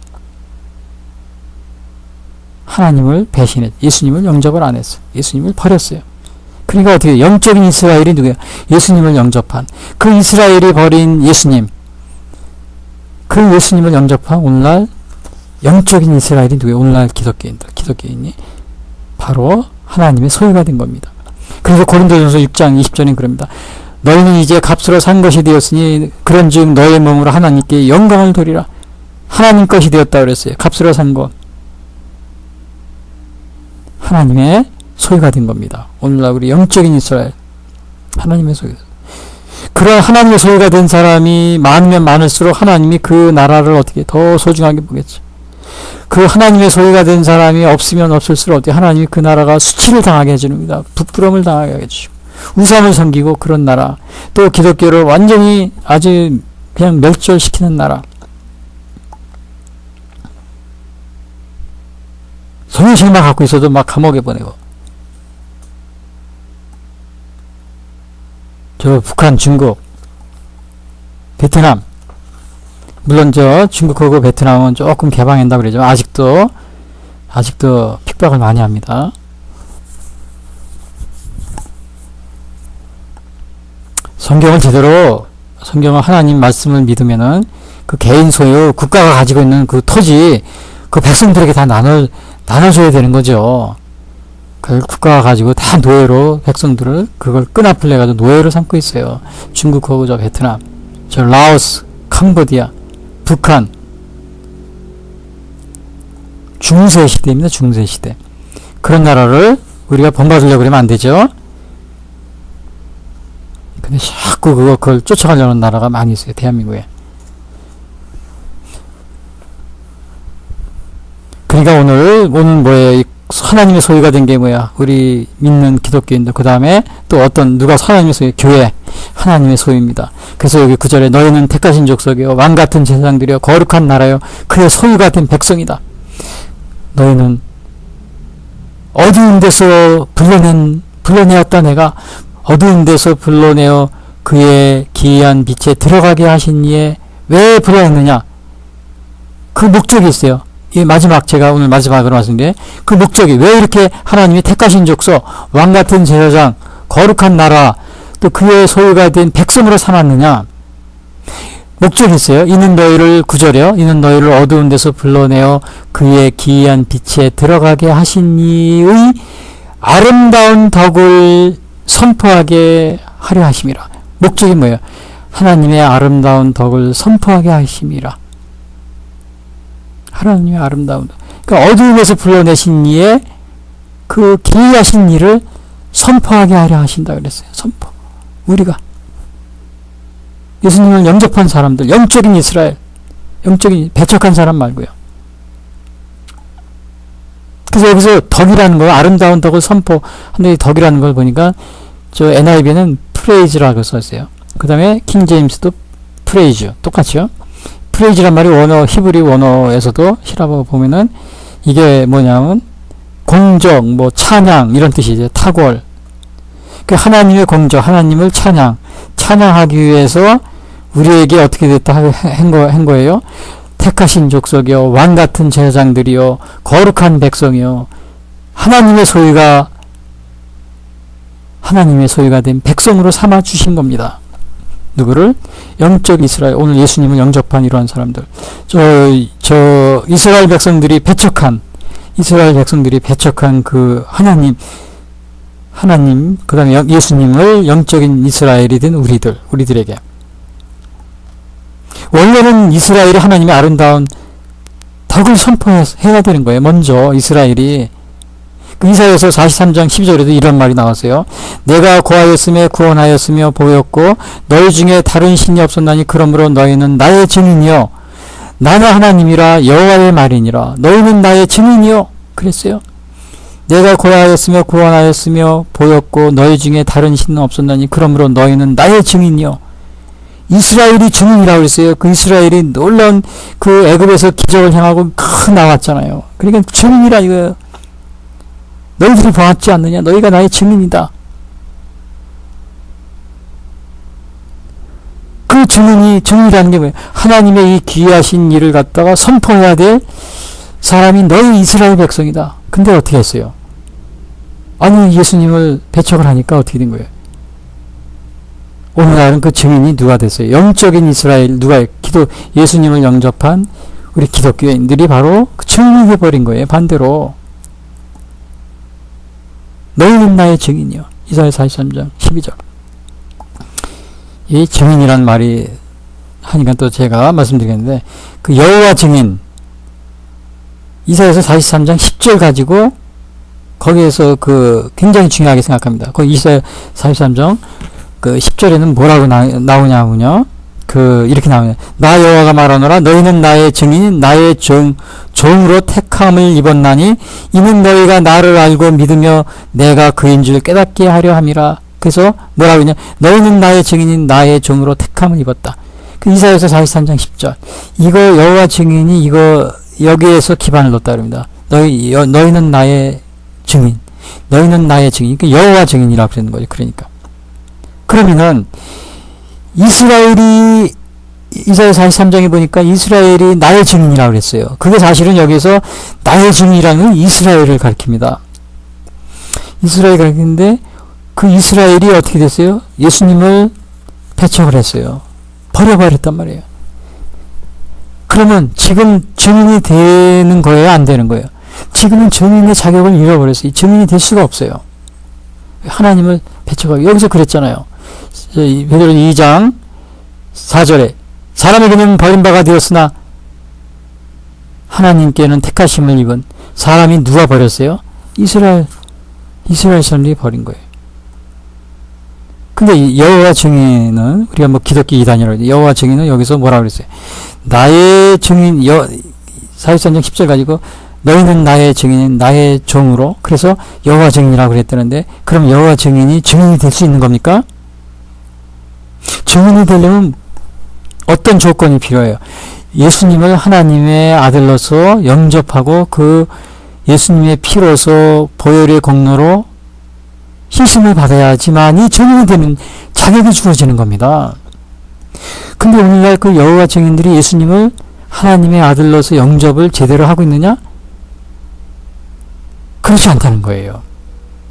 하나님을 배신했, 예수님을 영접을 안 했어요. 예수님을 버렸어요. 그러니까 어떻게, 영적인 이스라엘이 누구예요? 예수님을 영접한. 그 이스라엘이 버린 예수님, 그 예수님을 영접한 오늘날 영적인 이스라엘이 누구예요? 오늘날 기독교인이 바로 하나님의 소유가 된 겁니다. 그래서 고린도전서 6장 20절엔 그럽니다. 너희는 이제 값으로 산 것이 되었으니 그런즉 너의 몸으로 하나님께 영광을 돌리라. 하나님 것이 되었다 그랬어요. 값으로 산 것. 하나님의 소유가 된 겁니다. 오늘날 우리 영적인 이스라엘, 하나님의 소유. 그런 하나님의 소유가 된 사람이 많으면 많을수록 하나님이 그 나라를 어떻게 더 소중하게 보겠죠. 그 하나님의 소유가 된 사람이 없으면 없을수록 어떻게 하나님이 그 나라가 수치를 당하게 해줍니다. 부끄러움을 당하게 해주시고 우상을 섬기고 그런 나라, 또 기독교를 완전히 아주 그냥 멸절시키는 나라, 성인식만 갖고 있어도 막 감옥에 보내고, 저 북한, 중국, 베트남, 물론 저 중국하고 베트남은 조금 개방한다고 그러지만 아직도 핍박을 많이 합니다. 성경을 하나님 말씀을 믿으면은 그 개인 소유, 국가가 가지고 있는 그 토지, 그 백성들에게 다 나눠줘야 되는 거죠. 그걸 국가가 가지고 다 노예로 백성들을 그걸 끈앞을 내가지고 노예로 삼고 있어요. 중국하고 저 베트남, 저 라오스, 캄보디아, 북한, 중세 시대입니다. 중세 시대. 그런 나라를 우리가 본받으려고 그러면 안 되죠. 근데 자꾸 그걸 쫓아가려는 나라가 많이 있어요. 대한민국에. 그러니까 오늘 뭐예요? 하나님의 소유가 된 게 뭐야? 우리 믿는 기독교인들, 그 다음에 또 누가 하나님의 소유? 교회. 하나님의 소유입니다. 그래서 여기 9절에 너희는 택하신 족속이요 왕같은 제사장들이요 거룩한 나라요 그의 소유가 된 백성이다. 너희는 어두운 데서 불러내었다. 내가 어두운 데서 불러내어 그의 기이한 빛에 들어가게 하신 이에 왜 불러냈느냐? 그 목적이 있어요. 이 제가 오늘 마지막으로 말씀드린 그 목적이, 왜 이렇게 하나님이 택하신 족속, 왕같은 제사장, 거룩한 나라, 또 그의 소유가 된 백성으로 삼았느냐? 목적이 있어요. 이는 너희를, 9절이요. 이는 너희를 어두운 데서 불러내어 그의 기이한 빛에 들어가게 하신 이의 아름다운 덕을 선포하게 하려 하심이라. 목적이 뭐예요? 하나님의 아름다운 덕을 선포하게 하심이라. 하나님의 아름다운 덕. 그러니까 어두움에서 불러내신 이의 그 기이하신 일을 선포하게 하려 하신다 그랬어요. 선포. 우리가 예수님을 영접한 사람들, 영적인 이스라엘, 영적인 배척한 사람 말고요. 그래서 여기서 덕이라는 거, 아름다운 덕을 선포하는 덕이라는 걸 보니까 저 NIV는 프레이즈라고 썼어요. 그 다음에 킹제임스도 프레이즈, 똑같죠. 프레이즈란 말이 히브리 원어에서도 히라보 보면은 이게 뭐냐면 공적, 찬양 이런 뜻이죠. 탁월. 그 하나님의 공적, 하나님을 찬양하기 위해서 우리에게 어떻게 됐다 한 거예요. 택하신 족속이요, 왕같은 제사장들이요, 거룩한 백성이요, 하나님의 소유가 하나님의 소유가 된 백성으로 삼아 주신 겁니다. 누구를? 영적 이스라엘, 오늘 예수님을 영접한 이러한 사람들. 저 이스라엘 백성들이 배척한 그 하나님, 그 다음에 예수님을 영적인 이스라엘이 된 우리들에게. 원래는 이스라엘이 하나님의 아름다운 덕을 선포해야 되는 거예요. 먼저 이스라엘이. 그 이사야서 43장 12절에도 이런 말이 나왔어요. 내가 고하였으며 구원하였으며 보였고 너희 중에 다른 신이 없었나니 그러므로 너희는 나의 증인이요 나는 하나님이라 여호와의 말이니라. 너희는 나의 증인이요 그랬어요. 내가 고하였으며 구원하였으며 보였고 너희 중에 다른 신은 없었나니 그러므로 너희는 나의 증인이요. 이스라엘이 증인이라고 그랬어요. 그 이스라엘이 놀라운 그 애굽에서 기적을 행하고 나왔잖아요. 그러니까 증인이라 이거예요. 너희들이 보았지 않느냐? 너희가 나의 증인이다. 그 증인이라는 게 뭐예요? 하나님의 이 귀하신 일을 갖다가 선포해야 될 사람이 너희 이스라엘 백성이다. 근데 어떻게 했어요? 아니, 예수님을 배척을 하니까 어떻게 된 거예요? 오늘날은 그 증인이 누가 됐어요? 영적인 이스라엘, 예수님을 영접한 우리 기독교인들이 바로 그 증인이 돼버린 거예요. 반대로. 너희는 나의 증인이요. 이사야 43장 12절. 이 증인이란 말이 하니까 또 제가 말씀드리겠는데, 그 여호와 증인, 이사야서 43장 10절 가지고 거기에서 그 굉장히 중요하게 생각합니다. 거기 이사야 43장 그 10절에는 뭐라고 나오냐면요. 이렇게 나오냐. 나 여호와가 말하노라 너희는 나의 증인 나의 종으로 택함을 입었나니 이는 너희가 나를 알고 믿으며 내가 그인 줄 깨닫게 하려 함이라. 그래서 뭐라고 했냐. 너희는 나의 증인인 나의 종으로 택함을 입었다. 그 이사야서 43장 10절. 이거 여호와 증인이 여기에서 기반을 놓았다 그럽니다. 너희는 나의 증인. 너희는 나의 증인. 그 여호와 증인이라고 그러는 거죠. 그러면은 이스라엘이 이사야 43장에 보니까 이스라엘이 나의 증인이라고 그랬어요. 그게 사실은 여기서 나의 증인이라는 건 이스라엘을 가리킵니다. 이스라엘을 가리키는데 그 이스라엘이 어떻게 됐어요? 예수님을 배척을 했어요. 버려버렸단 말이에요. 그러면 지금 증인이 되는 거예요? 안 되는 거예요? 지금은 증인의 자격을 잃어버렸어요. 증인이 될 수가 없어요. 하나님을 배척하고 여기서 그랬잖아요. 베드로 2장 4절에 사람에게는 버림바가 되었으나 하나님께는 택하심을 입은 사람이 누가 버렸어요? 이스라엘 사람들이 버린 거예요. 근데 여호와 증인은 우리가 기독교 이단이라고 하죠. 여호와 증인은 여기서 뭐라고 그랬어요? 나의 증인 43장 10절 가지고 너희는 나의 증인인 나의 종으로 그래서 여호와 증인이라고 그랬다는데 그럼 여호와 증인이 증인이 될 수 있는 겁니까? 증인이 되려면 어떤 조건이 필요해요? 예수님을 하나님의 아들로서 영접하고 그 예수님의 피로서 보혈의 공로로 희심을 받아야지만이 증인이 되는 자격이 주어지는 겁니다. 근데 오늘날 그 여호와 증인들이 예수님을 하나님의 아들로서 영접을 제대로 하고 있느냐? 그렇지 않다는 거예요.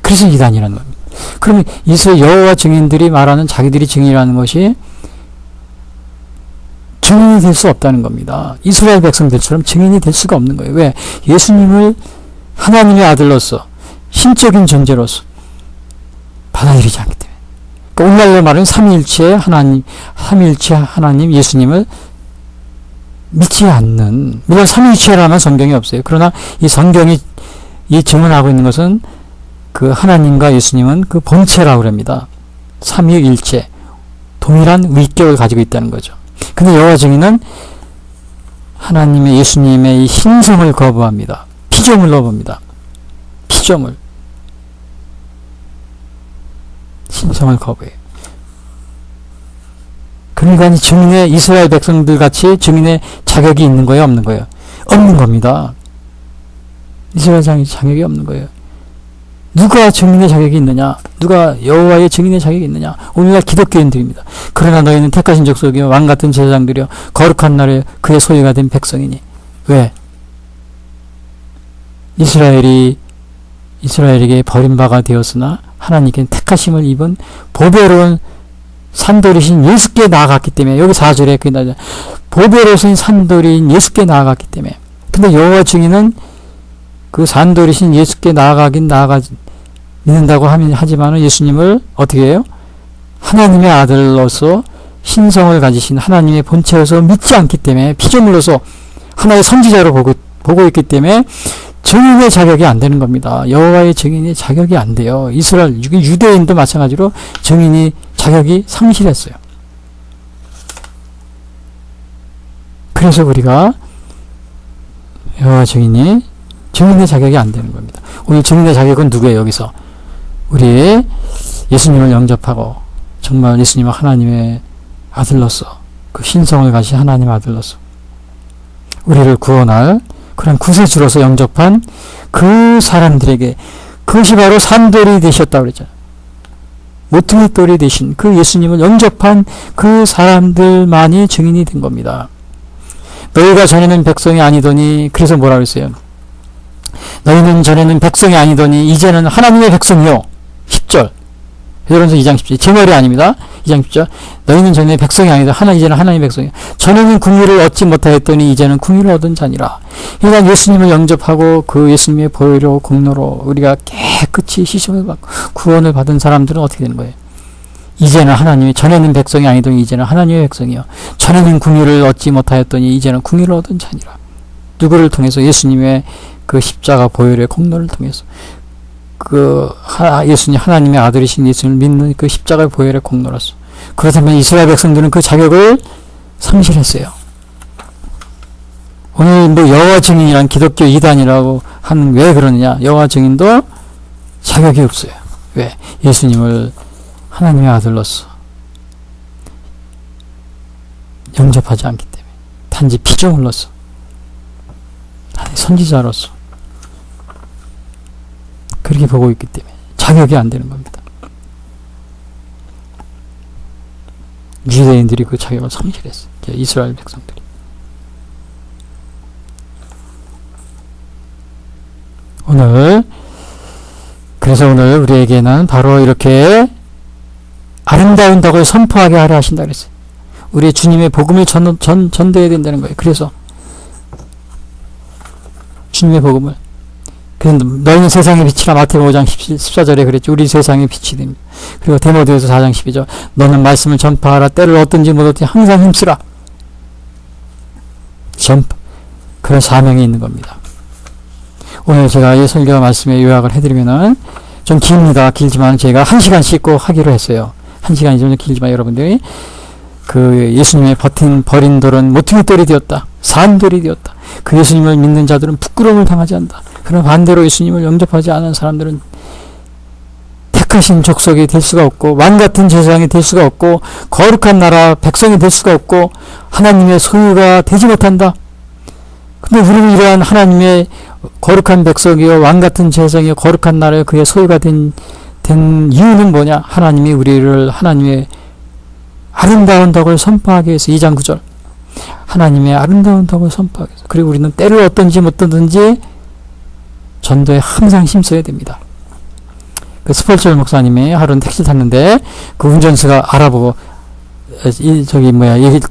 그래서 이단이라는 겁니다. 그러면 여호와 증인들이 말하는 자기들이 증인이라는 것이 증인이 될 수 없다는 겁니다. 이스라엘 백성들처럼 증인이 될 수가 없는 거예요. 왜? 예수님을 하나님의 아들로서 신적인 존재로서 받아들이지 않기 때문에. 그러니까 오늘날로 말하는 삼위일체 하나님 예수님을 믿지 않는, 물론 삼위일체라는 성경이 없어요. 그러나 이 성경이 증언하고 있는 것은 그 하나님과 예수님은 그 본체라고 합니다. 삼위일체, 동일한 위격을 가지고 있다는 거죠. 근데 여호와 증인은 하나님의 예수님의 이 신성을 거부합니다. 피조물로 봅니다. 피조물. 신성을 거부해요. 그러니까 증인의 이스라엘 백성들 같이 증인의 자격이 있는 거예요? 없는 거예요? 없는 겁니다. 이스라엘 자격이 없는 거예요. 누가 증인의 자격이 있느냐? 누가 여호와의 증인의 자격이 있느냐? 오늘날 기독교인들입니다. 그러나 너희는 택하신 족속이요 왕같은 제사장들이요 거룩한 날에 그의 소유가 된 백성이니. 왜? 이스라엘에게 버림바가 되었으나 하나님께 택하심을 입은 보배로운 산돌이신 예수께 나아갔기 때문에, 여기 4절에 그 보배로우신 산돌인 예수께 나아갔기 때문에. 근데 여호와 증인은 그 산돌이신 예수께 믿는다고 하지만은 예수님을 어떻게 해요? 하나님의 아들로서 신성을 가지신 하나님의 본체로서 믿지 않기 때문에, 피조물로서 하나의 선지자로 보고 있기 때문에 증인의 자격이 안 되는 겁니다. 여호와의 증인의 자격이 안 돼요. 이스라엘 유대인도 마찬가지로 증인이 자격이 상실했어요. 그래서 우리가 여호와 증인의 자격이 안 되는 겁니다. 오늘 증인의 자격은 누구예요? 여기서 우리 예수님을 영접하고 정말 예수님은 하나님의 아들로서, 그 신성을 가진 하나님의 아들로서 우리를 구원할 그런 구세주로서 영접한 그 사람들에게, 그것이 바로 산돌이 되셨다고 그랬잖아요. 모퉁이 돌이 되신 그 예수님을 영접한 그 사람들만이 증인이 된 겁니다. 너희가 전에는 백성이 아니더니, 그래서 뭐라 그랬어요? 너희는 전에는 백성이 아니더니 이제는 하나님의 백성이요. 10절. 베드로전서 2장 10절. 제 말이 아닙니다. 2장 10절. 너희는 전에 백성이 아니다. 이제는 하나님의 백성이요. 전에는 궁유를 얻지 못하였더니 이제는 궁유를 얻은 자니라. 그러니까 예수님을 영접하고 그 예수님의 보혈로 공로로 우리가 깨끗이 씻음을 받고 구원을 받은 사람들은 어떻게 되는 거예요? 이제는 전에는 백성이 아니더니 이제는 하나님의 백성이요. 전에는 궁유를 얻지 못하였더니 이제는 궁유를 얻은 자니라. 누구를 통해서? 예수님의 그 십자가 보혈의 공로를 통해서. 예수님, 하나님의 아들이신 예수님을 믿는 그 십자가의 보혈의 공로로서. 그렇다면 이스라엘 백성들은 그 자격을 상실했어요. 오늘 여호와 증인이란 기독교 이단이라고 하는, 왜 그러느냐? 여호와 증인도 자격이 없어요. 왜? 예수님을 하나님의 아들로서 영접하지 않기 때문에. 단지 피조물로서, 선지자로서 그렇게 보고 있기 때문에 자격이 안 되는 겁니다. 유대인들이 그 자격을 상실했어요. 이스라엘 백성들이. 그래서 오늘 우리에게는 바로 이렇게 아름다운 덕을 선포하게 하려 하신다 그랬어요. 우리 주님의 복음을 전도해야 된다는 거예요. 그래서 주님의 복음을. 그래서 너희는 세상의 빛이라 마태복음 5장 14절에 그랬죠. 우리 세상의 빛이 됩니다. 그리고 디모데후서 4장 12절. 너는 말씀을 전파하라. 때를 얻든지 못 얻든지 항상 힘쓰라. 그런 사명이 있는 겁니다. 오늘 제가 이 설교 말씀에 요약을 해드리면은 좀 깁니다. 길지만 제가 1시간씩 꼭 하기로 했어요. 1시간이 좀 길지만 여러분들이 그 예수님의 버린 돌은 모퉁이 돌이 되었다. 산돌이 되었다. 그 예수님을 믿는 자들은 부끄러움을 당하지 않는다. 그러나 반대로 예수님을 영접하지 않은 사람들은 택하신 족속이 될 수가 없고, 왕같은 제사장이 될 수가 없고, 거룩한 나라 백성이 될 수가 없고, 하나님의 소유가 되지 못한다. 근데 우리는 이러한 하나님의 거룩한 백성이요, 왕같은 제사장이요, 거룩한 나라요, 그의 소유가 된 이유는 뭐냐? 하나님이 우리를 하나님의 아름다운 덕을 선포하기 위해서. 2장 9절. 하나님의 아름다운 덕을 선포하기 위해서. 그리고 우리는 때를 얻든지 못 얻든지 전도에 항상 힘써야 됩니다. 그 스폴철 목사님이 하루는 택시를 탔는데 그 운전수가 알아보고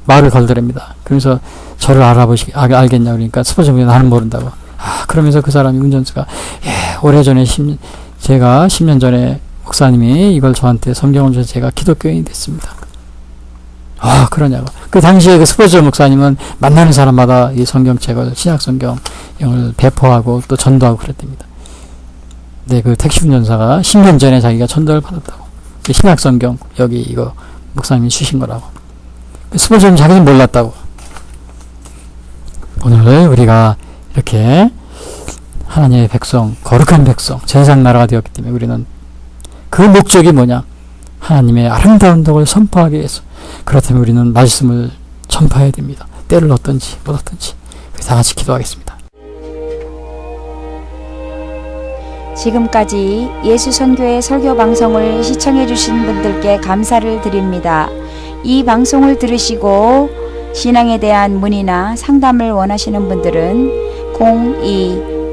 말을 걸더랍니다. 그러면서 저를 알겠냐 그러니까 스폴철 목사님 나는 모른다고. 그러면서 그 사람이 운전수가 오래전에 제가 10년 전에 목사님이 이걸 저한테 성경을 줘서 제가 기독교인이 됐습니다. 그러냐고. 그 당시에 그 스폴철 목사님은 만나는 사람마다 이 성경책을, 신약 성경을 배포하고 또 전도하고 그랬답니다. 네, 그 택시 운전사가 10년 전에 자기가 전도를 받았다고. 신약 성경, 여기 이거 목사님이 주신 거라고. 스폴철은 자기는 몰랐다고. 오늘 우리가 이렇게 하나님의 백성, 거룩한 백성, 제사장 나라가 되었기 때문에 우리는 그 목적이 뭐냐? 하나님의 아름다운 덕을 선포하기 위해서. 그렇다면 우리는 말씀을 전파해야 됩니다. 때를 얻든지 못 얻든지. 다 같이 기도하겠습니다. 지금까지 예수선교의 설교 방송을 시청해 주신 분들께 감사를 드립니다. 이 방송을 들으시고 신앙에 대한 문의나 상담을 원하시는 분들은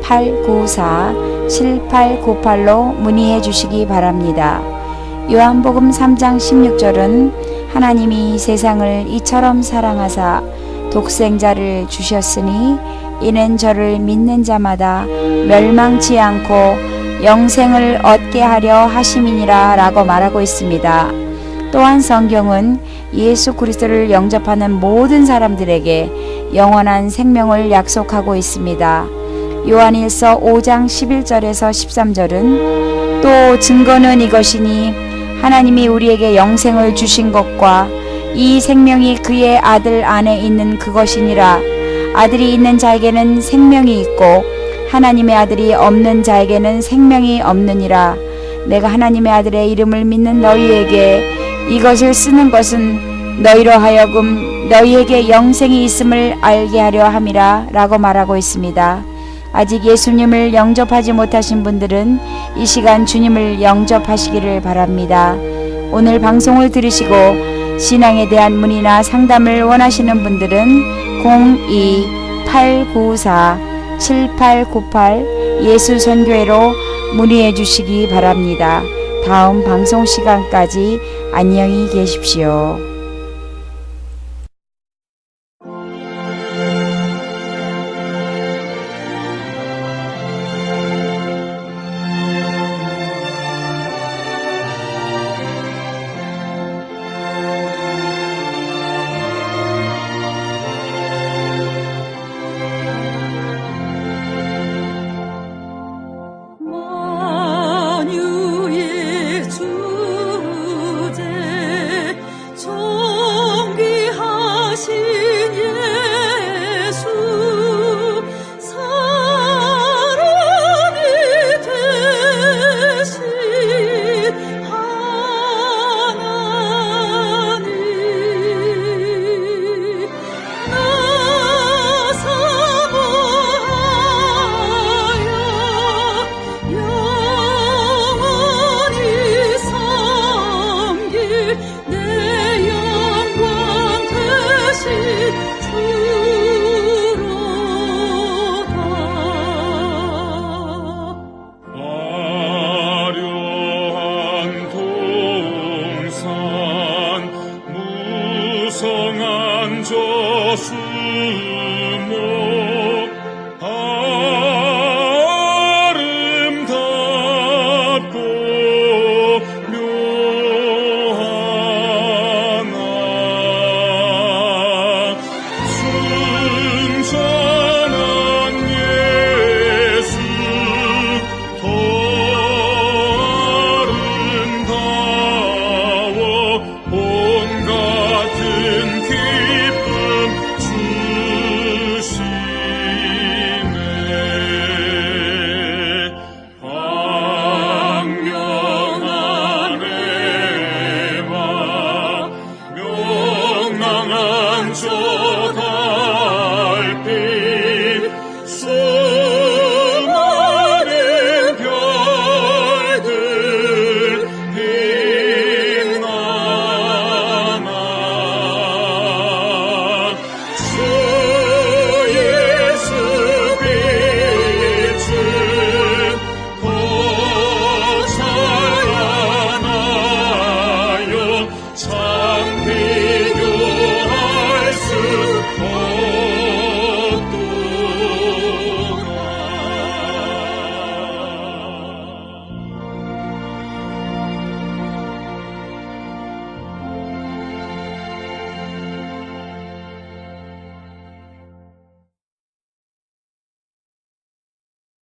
02-894 7898로 문의해 주시기 바랍니다. 요한복음 3장 16절은 하나님이 세상을 이처럼 사랑하사 독생자를 주셨으니 이는 저를 믿는 자마다 멸망치 않고 영생을 얻게 하려 하심이니라 라고 말하고 있습니다. 또한 성경은 예수 그리스도를 영접하는 모든 사람들에게 영원한 생명을 약속하고 있습니다. 요한일서 5장 11절에서 13절은 또 증거는 이것이니 하나님이 우리에게 영생을 주신 것과 이 생명이 그의 아들 안에 있는 그것이니라. 아들이 있는 자에게는 생명이 있고 하나님의 아들이 없는 자에게는 생명이 없느니라. 내가 하나님의 아들의 이름을 믿는 너희에게 이것을 쓰는 것은 너희로 하여금 너희에게 영생이 있음을 알게 하려 함이라 라고 말하고 있습니다. 아직 예수님을 영접하지 못하신 분들은 이 시간 주님을 영접하시기를 바랍니다. 오늘 방송을 들으시고 신앙에 대한 문의나 상담을 원하시는 분들은 02-894-7898 예수선교회로 문의해 주시기 바랍니다. 다음 방송 시간까지 안녕히 계십시오.